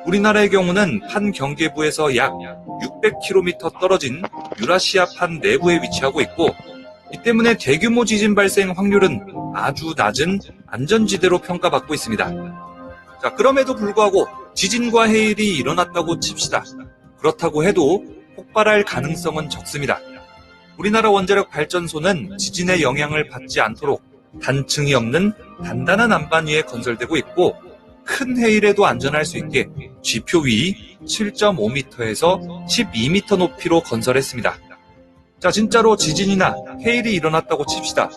우리나라의 경우는 판 경계부에서 약 600km 떨어진 유라시아 판 내부에 위치하고 있고, 이 때문에 대규모 지진 발생 확률은 아주 낮은 안전지대로 평가받고 있습니다. 자, 그럼에도 불구하고 지진과 해일이 일어났다고 칩시다. 그렇다고 해도 폭발할 가능성은 적습니다. 우리나라 원자력 발전소는 지진의 영향을 받지 않도록 단층이 없는 단단한 안반 위에 건설되고 있고, 큰 해일에도 안전할 수 있게 지표 위 7.5m에서 12m 높이로 건설했습니다. 자, 진짜로 지진이나 해일이 일어났다고 칩시다.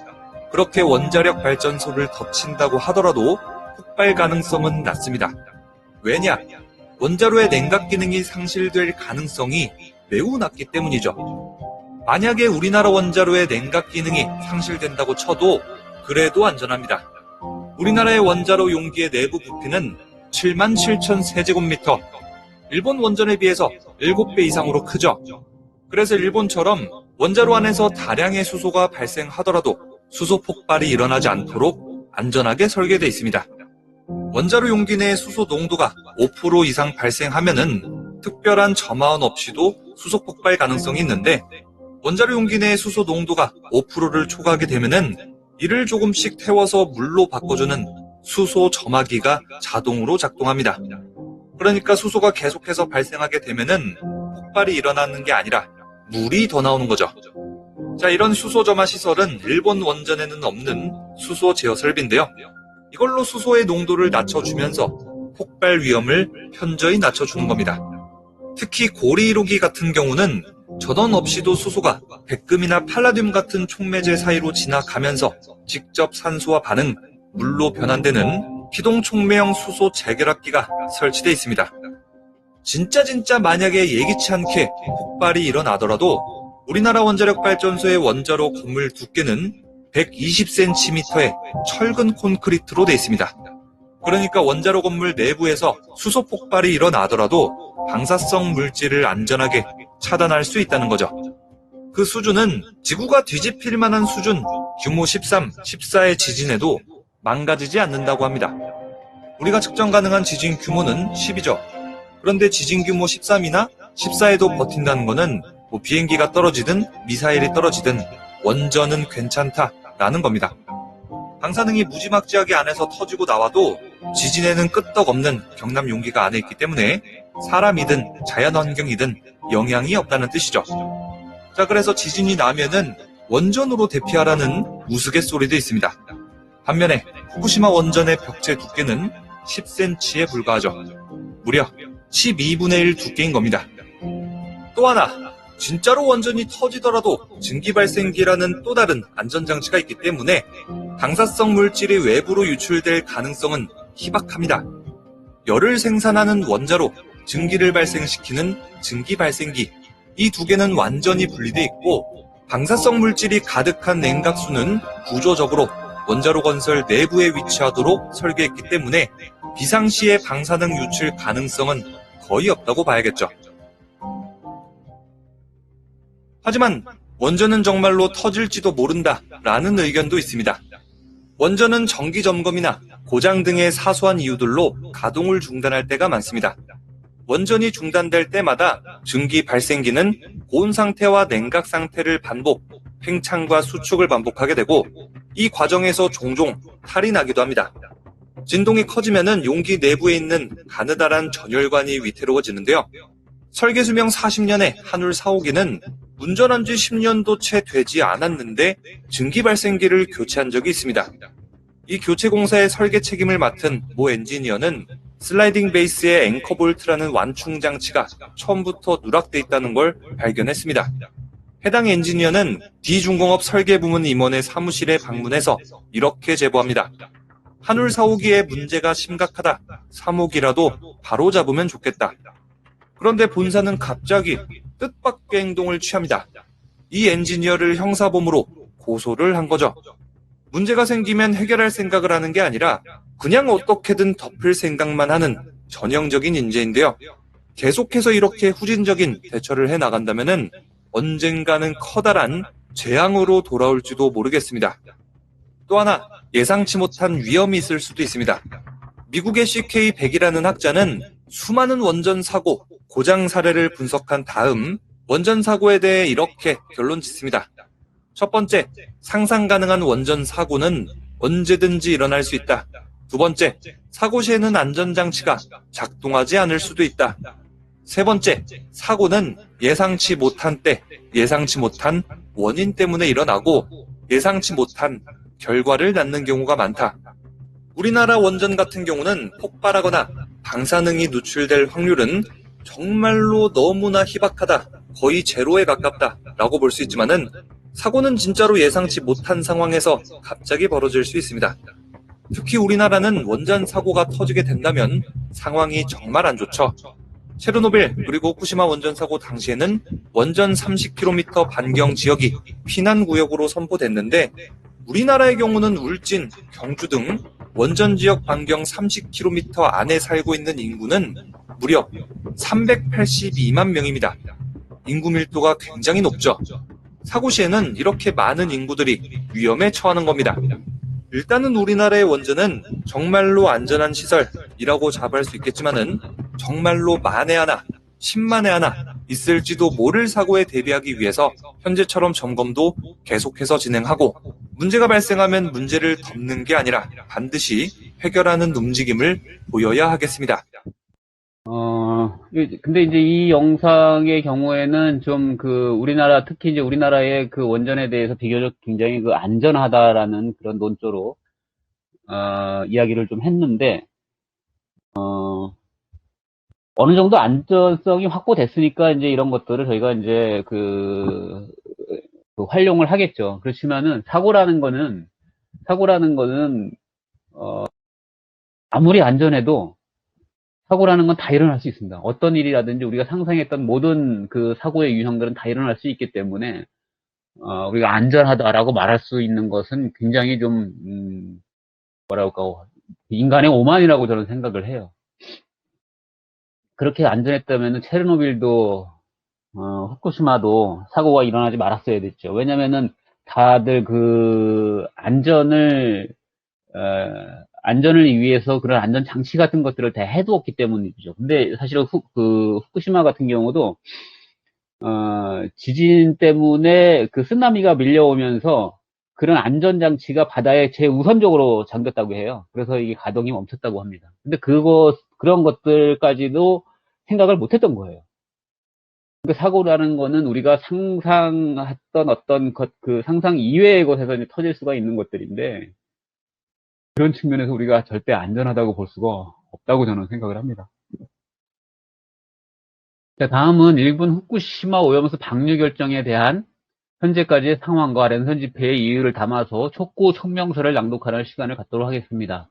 그렇게 원자력 발전소를 덮친다고 하더라도 폭발 가능성은 낮습니다. 왜냐? 원자로의 냉각 기능이 상실될 가능성이 매우 낮기 때문이죠. 만약에 우리나라 원자로의 냉각 기능이 상실된다고 쳐도 그래도 안전합니다. 우리나라의 원자로 용기의 내부 부피는 77,000 세제곱미터, 일본 원전에 비해서 7배 이상으로 크죠. 그래서 일본처럼 원자로 안에서 다량의 수소가 발생하더라도 수소 폭발이 일어나지 않도록 안전하게 설계되어 있습니다. 원자로 용기 내의 수소 농도가 5% 이상 발생하면은 특별한 점화원 없이도 수소 폭발 가능성이 있는데, 원자로 용기 내의 수소 농도가 5%를 초과하게 되면은 이를 조금씩 태워서 물로 바꿔주는 수소 점화기가 자동으로 작동합니다. 그러니까 수소가 계속해서 발생하게 되면은 폭발이 일어나는 게 아니라 물이 더 나오는 거죠. 자, 이런 수소 점화 시설은 일본 원전에는 없는 수소 제어 설비인데요. 이걸로 수소의 농도를 낮춰주면서 폭발 위험을 현저히 낮춰주는 겁니다. 특히 고리 이루기 같은 경우는 전원 없이도 수소가 백금이나 팔라듐 같은 촉매제 사이로 지나가면서 직접 산소와 반응, 물로 변환되는 기동 촉매형 수소 재결합기가 설치되어 있습니다. 진짜 만약에 예기치 않게 폭발이 일어나더라도 우리나라 원자력 발전소의 원자로 건물 두께는 120cm의 철근 콘크리트로 되어 있습니다. 그러니까 원자로 건물 내부에서 수소 폭발이 일어나더라도 방사성 물질을 안전하게 차단할 수 있다는 거죠. 그 수준은 지구가 뒤집힐 만한 수준, 규모 13, 14의 지진에도 망가지지 않는다고 합니다. 우리가 측정 가능한 지진 규모는 10이죠. 그런데 지진 규모 13이나 14에도 버틴다는 거는 비행기가 떨어지든 미사일이 떨어지든 원전은 괜찮다라는 겁니다. 방사능이 무지막지하게 안에서 터지고 나와도 지진에는 끄떡없는 경남 용기가 안에 있기 때문에 사람이든 자연환경이든 영향이 없다는 뜻이죠. 자, 그래서 지진이 나면은 원전으로 대피하라는 우스갯소리도 있습니다. 반면에 후쿠시마 원전의 벽체 두께는 10cm에 불과하죠. 무려 12분의 1 두께인 겁니다. 또 하나, 진짜로 원전이 터지더라도 증기 발생기라는 또 다른 안전장치가 있기 때문에 방사성 물질이 외부로 유출될 가능성은 희박합니다. 열을 생산하는 원자로 증기를 발생시키는 증기 발생기, 이 두 개는 완전히 분리되어 있고, 방사성 물질이 가득한 냉각수는 구조적으로 원자로 건설 내부에 위치하도록 설계했기 때문에 비상시에 방사능 유출 가능성은 거의 없다고 봐야겠죠. 하지만 원전은 정말로 터질지도 모른다라는 의견도 있습니다. 원전은 정기 점검이나 고장 등의 사소한 이유들로 가동을 중단할 때가 많습니다. 원전이 중단될 때마다 증기 발생기는 고온 상태와 냉각 상태를 반복, 팽창과 수축을 반복하게 되고, 이 과정에서 종종 탈이 나기도 합니다. 진동이 커지면은 용기 내부에 있는 가느다란 전열관이 위태로워지는데요. 설계 수명 40년의 한울 4호기는 운전한 지 10년도 채 되지 않았는데 증기 발생기를 교체한 적이 있습니다. 이 교체 공사의 설계 책임을 맡은 모 엔지니어는 슬라이딩 베이스에 앵커 볼트라는 완충 장치가 처음부터 누락돼 있다는 걸 발견했습니다. 해당 엔지니어는 D중공업 설계부문 임원의 사무실에 방문해서 이렇게 제보합니다. 한울 4호기에 문제가 심각하다. 3호기라도 바로 잡으면 좋겠다. 그런데 본사는 갑자기 뜻밖의 행동을 취합니다. 이 엔지니어를 형사범으로 고소를 한 거죠. 문제가 생기면 해결할 생각을 하는 게 아니라 그냥 어떻게든 덮을 생각만 하는 전형적인 인재인데요. 계속해서 이렇게 후진적인 대처를 해나간다면은 언젠가는 커다란 재앙으로 돌아올지도 모르겠습니다. 또 하나 예상치 못한 위험이 있을 수도 있습니다. 미국의 CK100이라는 학자는 수많은 원전 사고, 고장 사례를 분석한 다음 원전 사고에 대해 이렇게 결론 짓습니다. 첫 번째, 상상 가능한 원전 사고는 언제든지 일어날 수 있다. 두 번째, 사고 시에는 안전장치가 작동하지 않을 수도 있다. 세 번째, 사고는 예상치 못한 때, 예상치 못한 원인 때문에 일어나고 예상치 못한 결과를 낳는 경우가 많다. 우리나라 원전 같은 경우는 폭발하거나 방사능이 누출될 확률은 정말로 너무나 희박하다, 거의 제로에 가깝다 라고 볼 수 있지만은 사고는 진짜로 예상치 못한 상황에서 갑자기 벌어질 수 있습니다. 특히 우리나라는 원전 사고가 터지게 된다면 상황이 정말 안 좋죠. 체르노빌 그리고 후쿠시마 원전 사고 당시에는 원전 30km 반경 지역이 피난구역으로 선포됐는데 우리나라의 경우는 울진, 경주 등 원전 지역 반경 30km 안에 살고 있는 인구는 무려 382만 명입니다. 인구 밀도가 굉장히 높죠. 사고 시에는 이렇게 많은 인구들이 위험에 처하는 겁니다. 일단은 우리나라의 원전은 정말로 안전한 시설이라고 자부할 수 있겠지만은 정말로 만에 하나, 10만에 하나 있을지도 모를 사고에 대비하기 위해서 현재처럼 점검도 계속해서 진행하고 문제가 발생하면 문제를 덮는 게 아니라 반드시 해결하는 움직임을 보여야 하겠습니다. 근데 이제 이 영상의 경우에는 좀 우리나라, 특히 이제 우리나라의 그 원전에 대해서 비교적 굉장히 안전하다라는 그런 논조로, 이야기를 좀 했는데, 어느 정도 안전성이 확보됐으니까 이제 이런 것들을 저희가 이제 활용을 하겠죠. 그렇지만은 사고라는 거는, 아무리 안전해도 사고라는 건 다 일어날 수 있습니다. 어떤 일이라든지 우리가 상상했던 모든 그 사고의 유형들은 다 일어날 수 있기 때문에, 우리가 안전하다라고 말할 수 있는 것은 굉장히 좀, 인간의 오만이라고 저는 생각을 해요. 그렇게 안전했다면 체르노빌도, 후쿠시마도 사고가 일어나지 말았어야 됐죠. 왜냐면은 다들 안전을 위해서 그런 안전 장치 같은 것들을 다 해두었기 때문이죠. 근데 사실은 후쿠시마 같은 경우도, 지진 때문에 쓰나미가 밀려오면서 그런 안전 장치가 바다에 제우선적으로 잠겼다고 해요. 그래서 이게 가동이 멈췄다고 합니다. 근데 그런 것들까지도 생각을 못 했던 거예요. 그 사고라는 거는 우리가 상상했던 어떤 상상 이외의 곳에서 이제 터질 수가 있는 것들인데, 그런 측면에서 우리가 절대 안전하다고 볼 수가 없다고 저는 생각을 합니다. 자, 다음은 일본 후쿠시마 오염수 방류 결정에 대한 현재까지의 상황과 랜선 집회의 이유를 담아서 촉구 성명서를 낭독하는 시간을 갖도록 하겠습니다.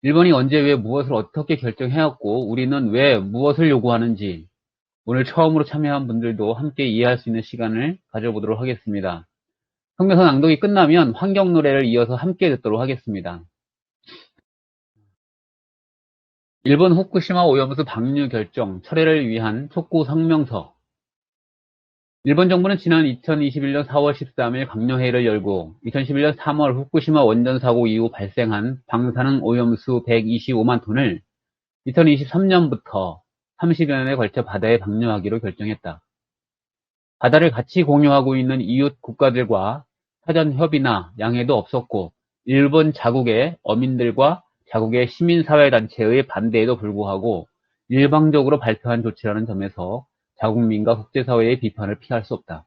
일본이 언제 왜 무엇을 어떻게 결정해왔고 우리는 왜 무엇을 요구하는지 오늘 처음으로 참여한 분들도 함께 이해할 수 있는 시간을 가져보도록 하겠습니다. 성명서 낭독이 끝나면 환경 노래를 이어서 함께 듣도록 하겠습니다. 일본 후쿠시마 오염수 방류 결정 철회를 위한 촉구 성명서. 일본 정부는 지난 2021년 4월 13일 강요회의를 열고 2011년 3월 후쿠시마 원전 사고 이후 발생한 방사능 오염수 125만 톤을 2023년부터 30여 년에 걸쳐 바다에 방류하기로 결정했다. 바다를 같이 공유하고 있는 이웃 국가들과 사전 협의나 양해도 없었고 일본 자국의 어민들과 자국의 시민사회단체의 반대에도 불구하고 일방적으로 발표한 조치라는 점에서 자국민과 국제사회의 비판을 피할 수 없다.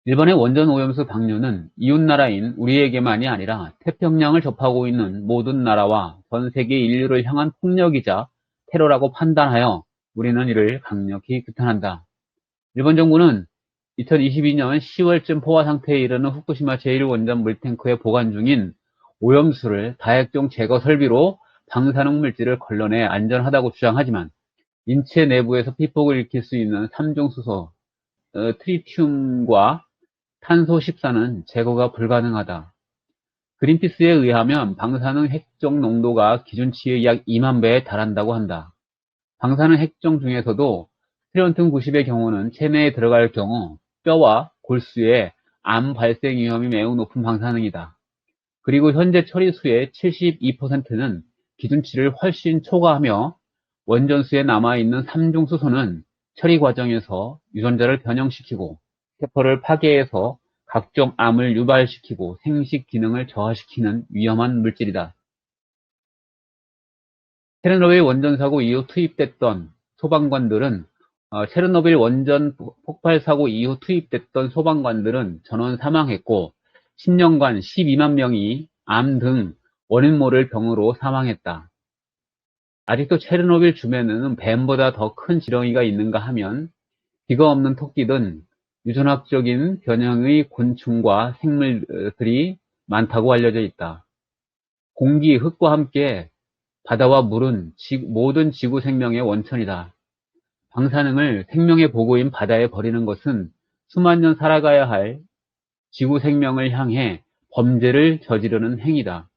일본의 원전 오염수 방류는 이웃나라인 우리에게만이 아니라 태평양을 접하고 있는 모든 나라와 전 세계 인류를 향한 폭력이자 테러라고 판단하여 우리는 이를 강력히 규탄한다. 일본 정부는 2022년 10월쯤 포화 상태에 이르는 후쿠시마 제1원전 물탱크에 보관 중인 오염수를 다액종 제거 설비로 방사능 물질을 걸러내 안전하다고 주장하지만 인체 내부에서 피폭을 일으킬 수 있는 3종 수소, 트리튬과 탄소 14는 제거가 불가능하다. 그린피스에 의하면 방사능 핵종 농도가 기준치의 약 2만 배에 달한다고 한다. 방사능 핵종 중에서도 트리온튬 90의 경우는 체내에 들어갈 경우 뼈와 골수에 암 발생 위험이 매우 높은 방사능이다. 그리고 현재 처리수의 72%는 기준치를 훨씬 초과하며 원전수에 남아있는 삼중수소는 처리 과정에서 유전자를 변형시키고 세포를 파괴해서 각종 암을 유발시키고 생식 기능을 저하시키는 위험한 물질이다. 체르노빌 원전 사고 이후 투입됐던 소방관들은 체르노빌 원전 폭발 사고 이후 투입됐던 소방관들은 전원 사망했고 10년간 12만 명이 암 등 원인 모를 병으로 사망했다. 아직도 체르노빌 주변에는 뱀보다 더 큰 지렁이가 있는가 하면 귀가 없는 토끼 등 유전학적인 변형의 곤충과 생물들이 많다고 알려져 있다. 공기, 흙과 함께 바다와 물은 모든 지구 생명의 원천이다. 방사능을 생명의 보고인 바다에 버리는 것은 수만 년 살아가야 할 지구 생명을 향해 범죄를 저지르는 행위다.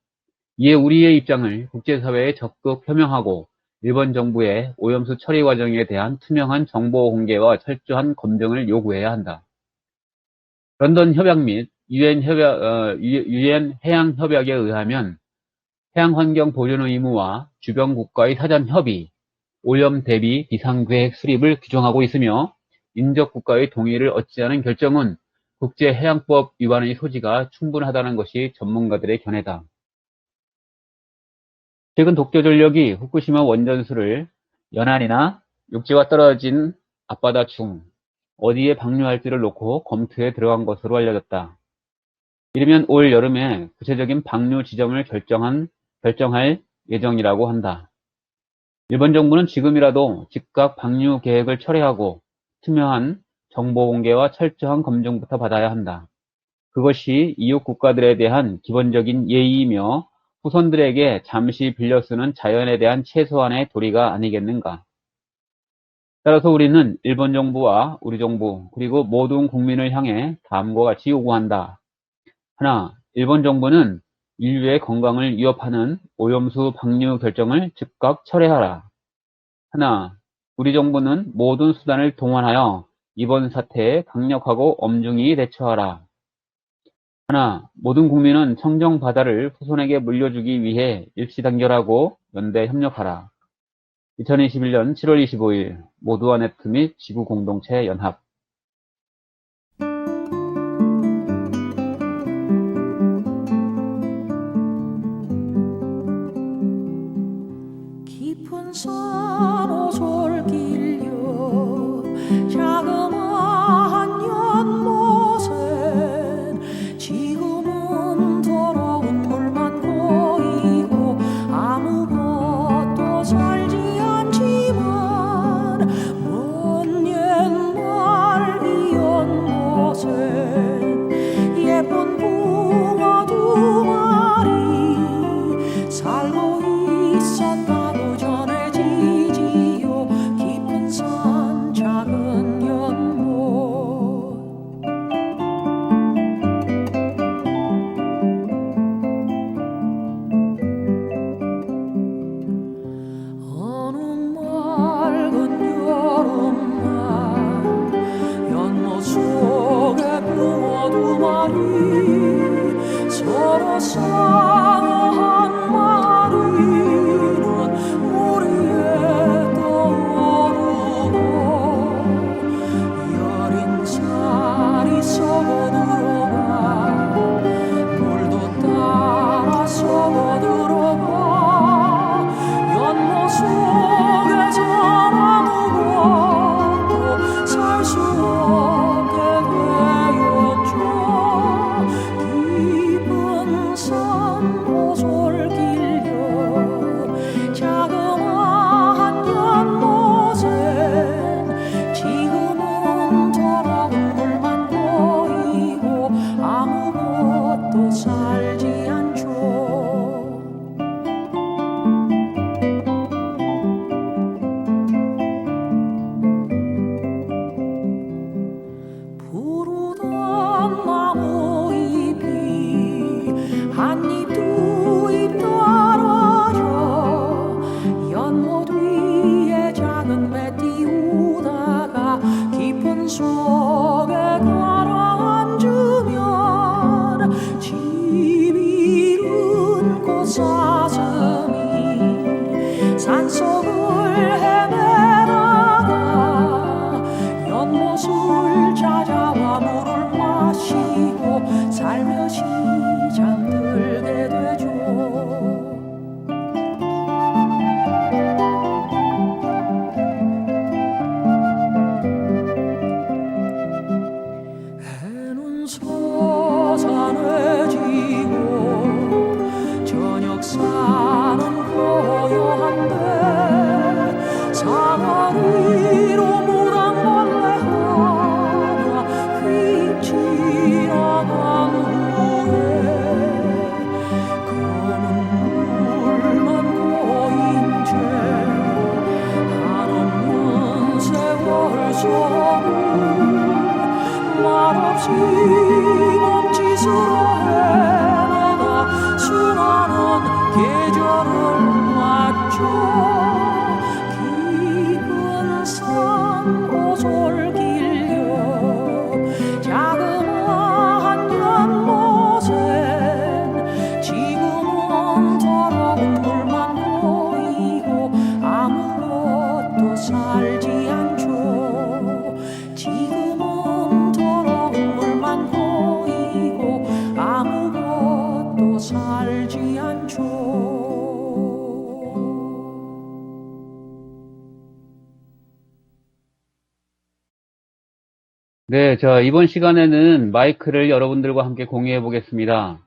이에 우리의 입장을 국제사회에 적극 표명하고 일본 정부의 오염수 처리 과정에 대한 투명한 정보 공개와 철저한 검증을 요구해야 한다. 런던 협약 및 유엔 해양 협약에 의하면 해양 환경 보존 의무와 주변 국가의 사전 협의, 오염 대비 비상계획 수립을 규정하고 있으며 인접 국가의 동의를 얻지 않은 결정은 국제해양법 위반의 소지가 충분하다는 것이 전문가들의 견해다. 최근 도쿄전력이 후쿠시마 원전수를 연안이나 육지와 떨어진 앞바다 중 어디에 방류할지를 놓고 검토에 들어간 것으로 알려졌다. 이르면 올 여름에 구체적인 방류 지점을 결정할 예정이라고 한다. 일본 정부는 지금이라도 즉각 방류 계획을 철회하고 투명한 정보 공개와 철저한 검증부터 받아야 한다. 그것이 이웃 국가들에 대한 기본적인 예의이며 후손들에게 잠시 빌려 쓰는 자연에 대한 최소한의 도리가 아니겠는가. 따라서 우리는 일본 정부와 우리 정부 그리고 모든 국민을 향해 다음과 같이 요구한다. 하나, 일본 정부는 인류의 건강을 위협하는 오염수 방류 결정을 즉각 철회하라. 하나, 우리 정부는 모든 수단을 동원하여 이번 사태에 강력하고 엄중히 대처하라. 하나, 모든 국민은 청정 바다를 후손에게 물려주기 위해 일치단결하고 연대 협력하라. 2021년 7월 25일 모두와 네트 및 지구 공동체 연합. 깊은 산호솔길려 자그마한 연못엔 지금은 더러운 물만 고이고 아무것도 살지 않지만 먼 옛날 이 연못엔 예쁜 붕어 두 마리 살고 있었다고 전해지지요. 깊은 산 작은 연못 어느 맑은 여름날 연못 속에 붕어 두 마리 서로 싸워한 마리는 물 위에 떠오르고 여린 살이 썩어들어가 물도 따라 썩어들어가 연못 속에서 아무것도 살 수 없게 되었죠. 깊은 산 호솔길려 자그마한 연못엔 지금은 더러운 물만 보이고 아무것도 살지 않죠. 푸르던 나무잎이 한 잎 두 잎 떨어져 연못 위에 작은 매 띄우다가 깊은 속에 가라앉으며 술 찾아와 물을 마시고 살며시 잠들게 되죠. 해는 서산해지고 저녁사는 고요한데 사다리로 무당벌레 하나 휙 지나간 후에 검은 물만 고인 채 한없는 세월 속을 말없이 몸짓으로 헤매다 수많은 계절을 맞춰 깊은 산 오솔길 옆 자그마한 연못엔 지금은 더러운 물만 보이고 아무것도 살지 않죠. 지금은 더러운 물만 보이고 아무것도 살지 않죠. 네, 자, 이번 시간에는 마이크를 여러분들과 함께 공유해 보겠습니다.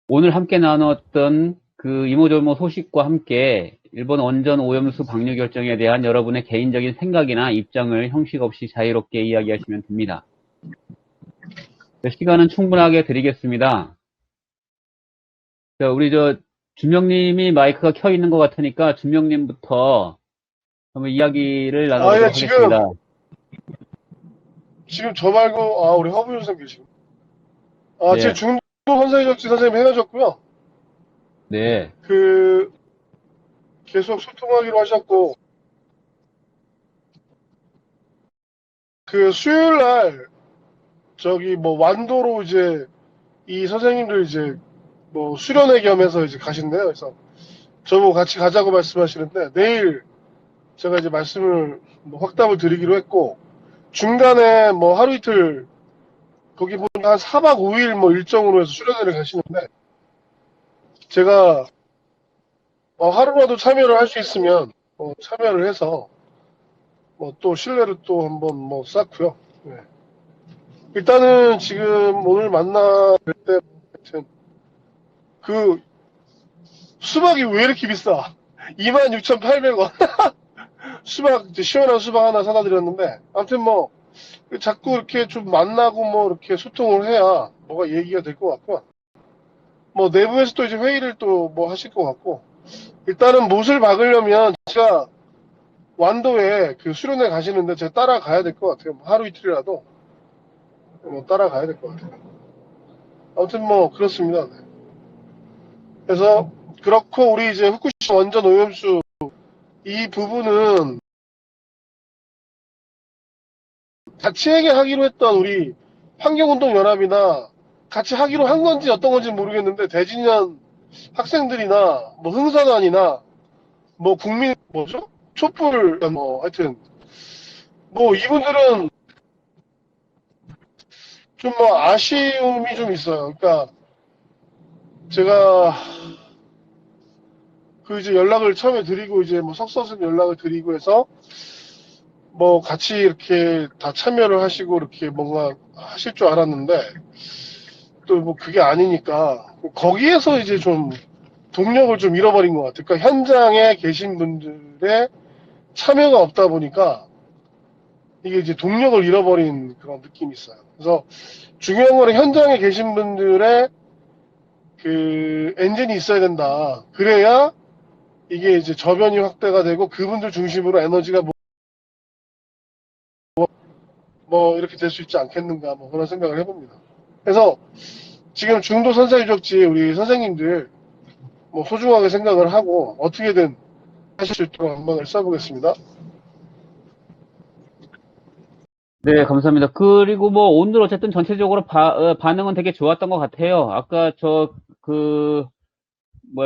오늘 함께 나눴던 그 이모저모 소식과 함께 일본 원전 오염수 방류 결정에 대한 여러분의 개인적인 생각이나 입장을 형식 없이 자유롭게 이야기하시면 됩니다. 시간은 충분하게 드리겠습니다. 자, 우리 준명님이 마이크가 켜 있는 것 같으니까 준명님부터 한번 이야기를 나눠보도록 예, 하겠습니다. 지금 저 말고, 우리 허부 선생님 계시고. 네. 지금 중도 선생님적지 선생님 헤어졌고요. 네. 계속 소통하기로 하셨고, 수요일 날, 완도로 이제, 이 선생님들 이제, 수련회 겸해서 이제 가신대요. 그래서, 저보고 같이 가자고 말씀하시는데, 내일, 제가 이제 확답을 드리기로 했고, 중간에 하루 이틀, 거기 보니까 한 4박 5일 일정으로 해서 수련회를 가시는데, 제가, 하루라도 참여를 할 수 있으면, 참여를 해서, 또 신뢰를 또 한번 쌓고요. 네. 일단은 지금 오늘 만날 때, 하여튼, 수박이 왜 이렇게 비싸? 26,800원. 시원한 수박 하나 사다 드렸는데, 아무튼 자꾸 이렇게 좀 만나고 이렇게 소통을 해야 뭐가 얘기가 될 것 같고, 내부에서 또 이제 회의를 또 하실 것 같고, 일단은 못을 박으려면 제가 완도에 수련회 가시는데 제가 따라가야 될 것 같아요. 하루 이틀이라도 따라가야 될 것 같아요. 아무튼 그렇습니다. 네. 그래서 그렇고 우리 이제 후쿠시마 원전 오염수 이 부분은 같이 얘기하기로 했던 우리 환경운동연합이나 같이 하기로 한 건지 어떤 건지 모르겠는데 대진년 학생들이나 흥선안이나 국민 촛불 하여튼 이분들은 좀 아쉬움이 좀 있어요. 그러니까 제가 이제 연락을 처음에 드리고 이제 석서슨 연락을 드리고 해서 같이 이렇게 다 참여를 하시고 이렇게 뭔가 하실 줄 알았는데 또 그게 아니니까 거기에서 이제 좀 동력을 좀 잃어버린 것 같아요. 그러니까 현장에 계신 분들의 참여가 없다 보니까 이게 이제 동력을 잃어버린 그런 느낌이 있어요. 그래서 중요한 거는 현장에 계신 분들의 엔진이 있어야 된다. 그래야 이게 이제 저변이 확대가 되고 그분들 중심으로 에너지가 이렇게 될 수 있지 않겠는가 그런 생각을 해봅니다. 그래서 지금 중도 선사유적지 우리 선생님들 소중하게 생각을 하고 어떻게든 하실 수 있도록 한번 써보겠습니다. 네, 감사합니다. 그리고 오늘 어쨌든 전체적으로 반응은 되게 좋았던 것 같아요. 아까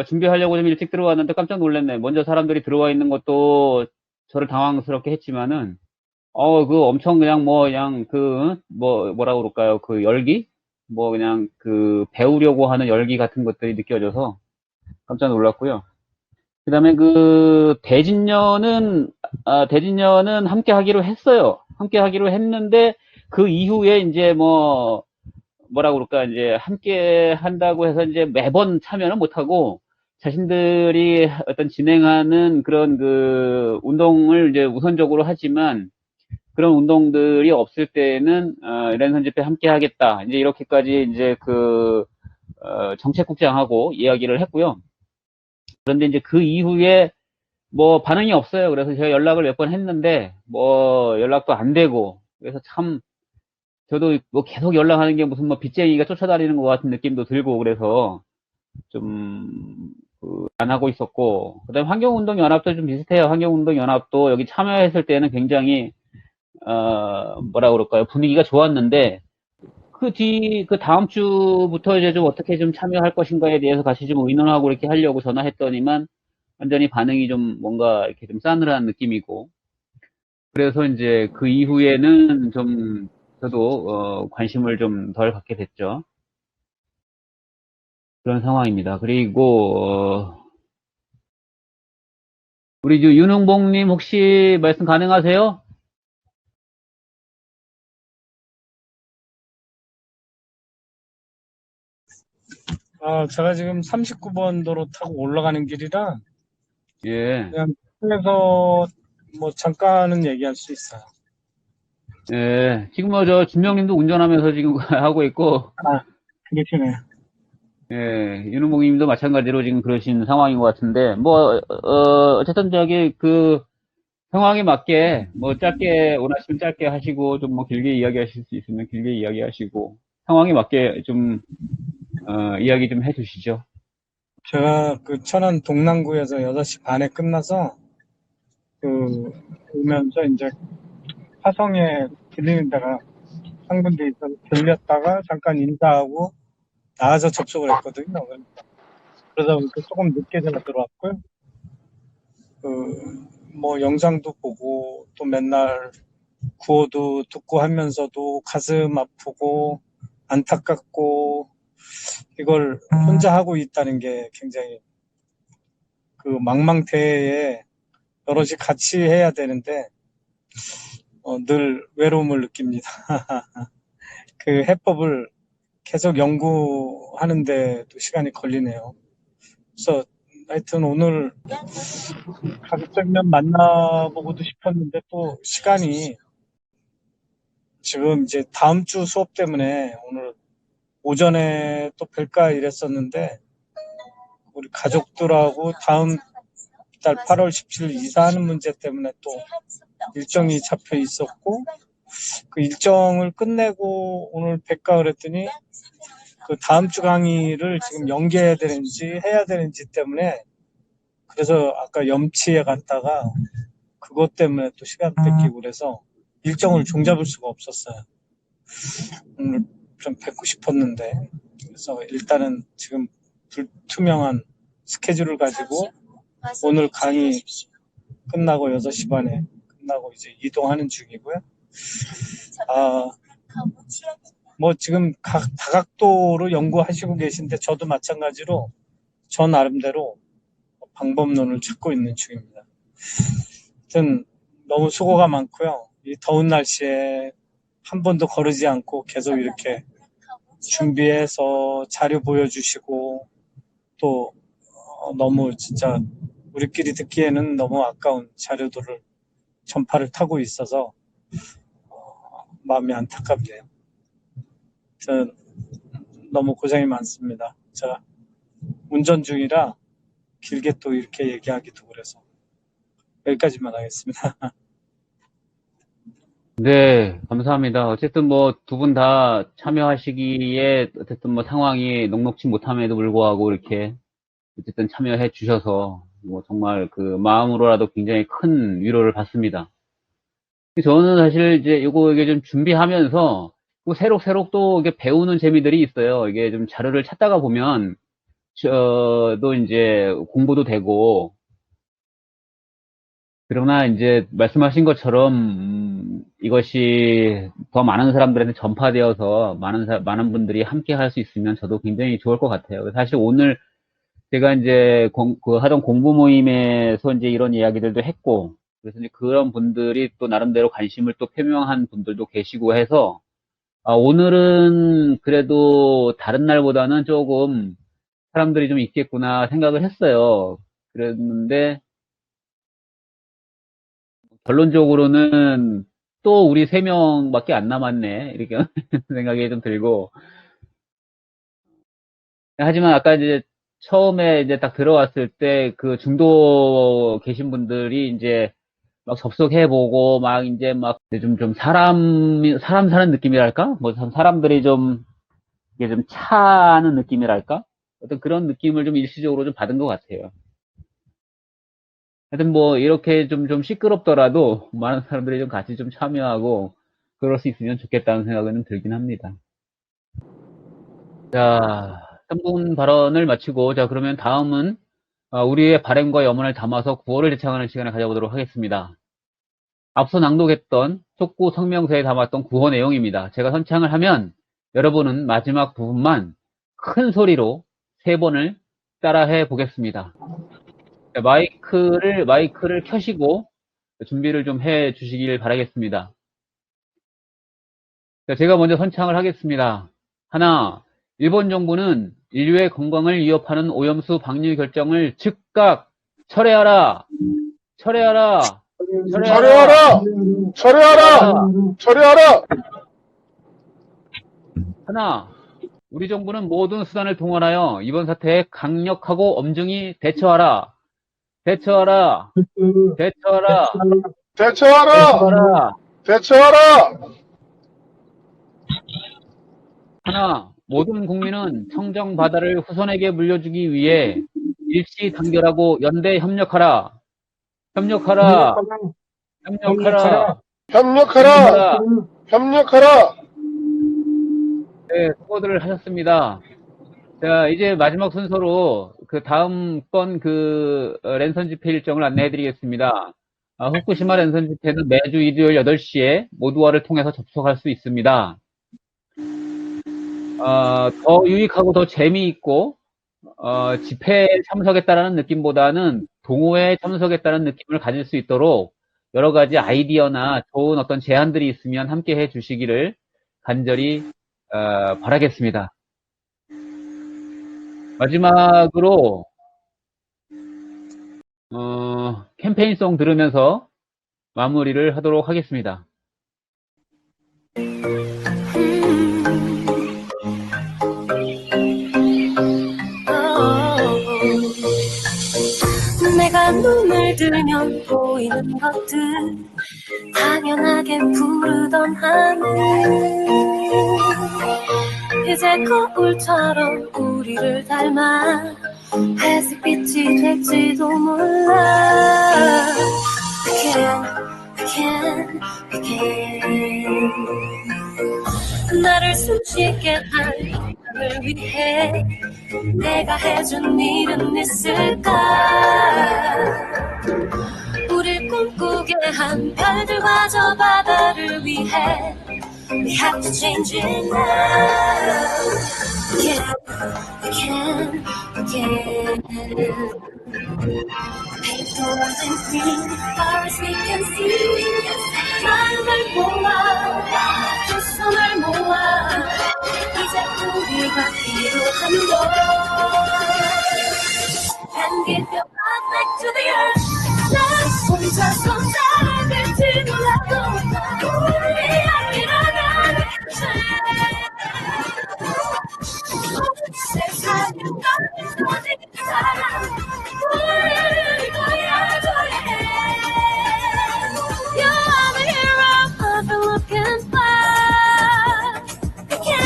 준비하려고 좀 일찍 들어왔는데 깜짝 놀랐네. 먼저 사람들이 들어와 있는 것도 저를 당황스럽게 했지만은, 그 엄청 그냥 뭐라고 그럴까요? 그 열기? 그냥 배우려고 하는 열기 같은 것들이 느껴져서 깜짝 놀랐고요. 그 다음에 대진년은 함께 하기로 했어요. 함께 하기로 했는데, 그 이후에 이제 뭐라고 그럴까, 이제 함께 한다고 해서 이제 매번 참여는 못하고, 자신들이 어떤 진행하는 그런 운동을 이제 우선적으로 하지만, 그런 운동들이 없을 때는, 랜선 집회 함께 하겠다. 이제 이렇게까지 이제 정책국장하고 이야기를 했고요. 그런데 이제 그 이후에 반응이 없어요. 그래서 제가 연락을 몇 번 했는데, 연락도 안 되고, 그래서 참, 저도 계속 연락하는 게 무슨 빚쟁이가 쫓아다니는 것 같은 느낌도 들고, 그래서 좀, 안 하고 있었고, 그 다음에 환경운동연합도 좀 비슷해요. 환경운동연합도 여기 참여했을 때는 굉장히, 뭐라 그럴까요? 분위기가 좋았는데, 그 다음 주부터 이제 좀 어떻게 좀 참여할 것인가에 대해서 같이 좀 의논하고 이렇게 하려고 전화했더니만, 완전히 반응이 좀 뭔가 이렇게 좀 싸늘한 느낌이고, 그래서 이제 그 이후에는 좀 저도 관심을 좀 덜 갖게 됐죠. 그런 상황입니다. 그리고 우리 윤흥봉님 혹시 말씀 가능하세요? 제가 지금 39번 도로 타고 올라가는 길이라 예. 그냥 그래서 잠깐은 얘기할 수 있어요. 예. 지금 진명님도 운전하면서 지금 하고 있고. 그러시네요. 예. 윤흥봉님도 마찬가지로 지금 그러신 상황인 것 같은데, 어쨌든 상황에 맞게, 짧게, 원하시면 짧게 하시고, 좀 길게 이야기하실 수 있으면 길게 이야기하시고, 상황에 맞게 좀, 이야기 좀 해주시죠. 제가 천안 동남구에서 6시 반에 끝나서 오면서 이제 화성에 들리는 데가 한 군데 있어서 들렸다가 잠깐 인사하고 나가서 접속을 했거든요. 그러다 보니까 조금 늦게 제가 들어왔고요. 영상도 보고 또 맨날 구호도 듣고 하면서도 가슴 아프고 안타깝고 이걸 혼자 하고 있다는 게 굉장히 망망대해에 여럿이 같이 해야 되는데 늘 외로움을 느낍니다. 그 해법을 계속 연구하는데도 시간이 걸리네요. 그래서 하여튼 오늘 가급적이면 만나보고도 싶었는데 또 시간이 지금 이제 다음 주 수업 때문에 오늘 오전에 또 뵐까 이랬었는데 우리 가족들하고 다음 달 8월 17일 이사하는 문제 때문에 또 일정이 잡혀 있었고 그 일정을 끝내고 오늘 뵐까 그랬더니 다음 주 강의를 지금 연계해야 되는지 해야 되는지 때문에 그래서 아까 염치에 갔다가 그것 때문에 또 시간 뺏기고 그래서 일정을 종잡을 수가 없었어요. 오늘 좀 뵙고 싶었는데 그래서 일단은 지금 불투명한 스케줄을 가지고 오늘 강의 끝나고 6시 반에 끝나고 이제 이동하는 중이고요. 지금 다각도로 연구하시고 계신데 저도 마찬가지로 저 나름대로 방법론을 찾고 있는 중입니다. 하여튼 너무 수고가 많고요. 이 더운 날씨에 한 번도 거르지 않고 계속 이렇게 준비해서 자료 보여주시고 또 너무 진짜 우리끼리 듣기에는 너무 아까운 자료들을 전파를 타고 있어서 마음이 안타깝네요. 저는 너무 고생이 많습니다. 제가 운전 중이라 길게 또 이렇게 얘기하기도 그래서 여기까지만 하겠습니다. 네, 감사합니다. 어쨌든 두 분 다 참여하시기에 어쨌든 상황이 녹록지 못함에도 불구하고 이렇게 어쨌든 참여해 주셔서 정말 마음으로라도 굉장히 큰 위로를 받습니다. 저는 사실 이제 이게 좀 준비하면서 새록새록 또 이게 배우는 재미들이 있어요. 이게 좀 자료를 찾다가 보면 저도 이제 공부도 되고 그러나 이제 말씀하신 것처럼 이것이 더 많은 사람들한테 전파되어서 많은 분들이 함께 할 수 있으면 저도 굉장히 좋을 것 같아요. 사실 오늘 제가 이제 하던 공부 모임에서 이제 이런 이야기들도 했고, 그래서 이제 그런 분들이 또 나름대로 관심을 또 표명한 분들도 계시고 해서, 오늘은 그래도 다른 날보다는 조금 사람들이 좀 있겠구나 생각을 했어요. 그랬는데, 결론적으로는 또 우리 3명밖에 안 남았네. 이렇게 생각이 좀 들고. 하지만 아까 이제 처음에 이제 딱 들어왔을 때 그 중도 계신 분들이 이제 막 접속해보고 막 이제 막 좀 사람 사는 느낌이랄까? 뭐 사람들이 좀 이게 좀 차는 느낌이랄까? 어떤 그런 느낌을 좀 일시적으로 좀 받은 것 같아요. 하여튼 뭐 이렇게 좀 시끄럽더라도 많은 사람들이 좀 같이 좀 참여하고 그럴 수 있으면 좋겠다는 생각은 좀 들긴 합니다. 자, 3분 발언을 마치고, 자, 그러면 다음은 우리의 바램과 염원을 담아서 구호를 제창하는 시간을 가져보도록 하겠습니다. 앞서 낭독했던 촉구 성명서에 담았던 구호 내용입니다. 제가 선창을 하면 여러분은 마지막 부분만 큰 소리로 3번을 따라해 보겠습니다. 자, 마이크를 켜시고 준비를 좀 해 주시길 바라겠습니다. 자, 제가 먼저 선창을 하겠습니다. 하나, 일본 정부는 인류의 건강을 위협하는 오염수 방류 결정을 즉각 철회하라! 철회하라! 철회하라! 철회하라! 철회하라! 하나, 우리 정부는 모든 수단을 동원하여 이번 사태에 강력하고 엄중히 대처하라! 대처하라! 대처하라! 대처하라! 대처하라! 하나, 모든 국민은 청정 바다를 후손에게 물려주기 위해 일시 단결하고 연대 협력하라. 협력하라. 협력하라. 협력하라. 협력하라. 네, 수고들 하셨습니다. 자, 이제 마지막 순서로 그 다음번 랜선 집회 일정을 안내해 드리겠습니다. 후쿠시마 랜선 집회는 매주 일요일 8시에 모두와를 통해서 접속할 수 있습니다. 더 유익하고 더 재미있고, 집회에 참석했다라는 느낌보다는 동호회에 참석했다는 느낌을 가질 수 있도록 여러 가지 아이디어나 좋은 어떤 제안들이 있으면 함께 해 주시기를 간절히, 바라겠습니다. 마지막으로, 캠페인송 들으면서 마무리를 하도록 하겠습니다. 내가 눈을 들면 보이는 것들 당연하게 부르던 하늘 이제 거울처럼 우리를 닮아 회색빛이 될지도 몰라 I can 나를 숨쉬게 한 인간을 위해 내가 해준 일은 있을까 우릴 꿈꾸게 한 별들과 저 바다를 위해 We have to change it now We can Paint the world in green far as we can see 마음을 모아 두 손을 모아 이제 우리가 필요한 걸 And give your heart back to the earth 난 혼자서 살아갈지 몰라도 우리 함께라면 세상에 넌 어디 사랑 우리 보여줘야 해 You're the hero I've been looking for We can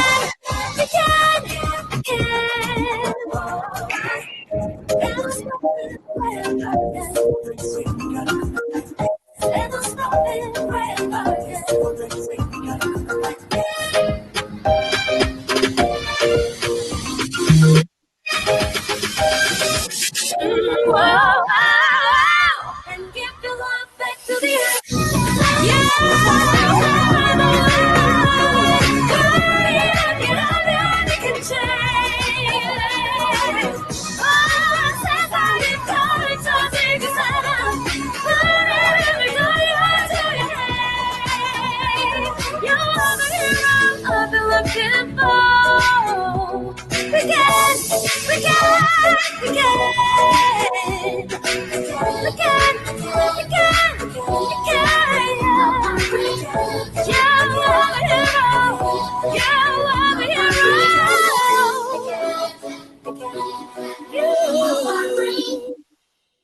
You can, you can, you can, you can.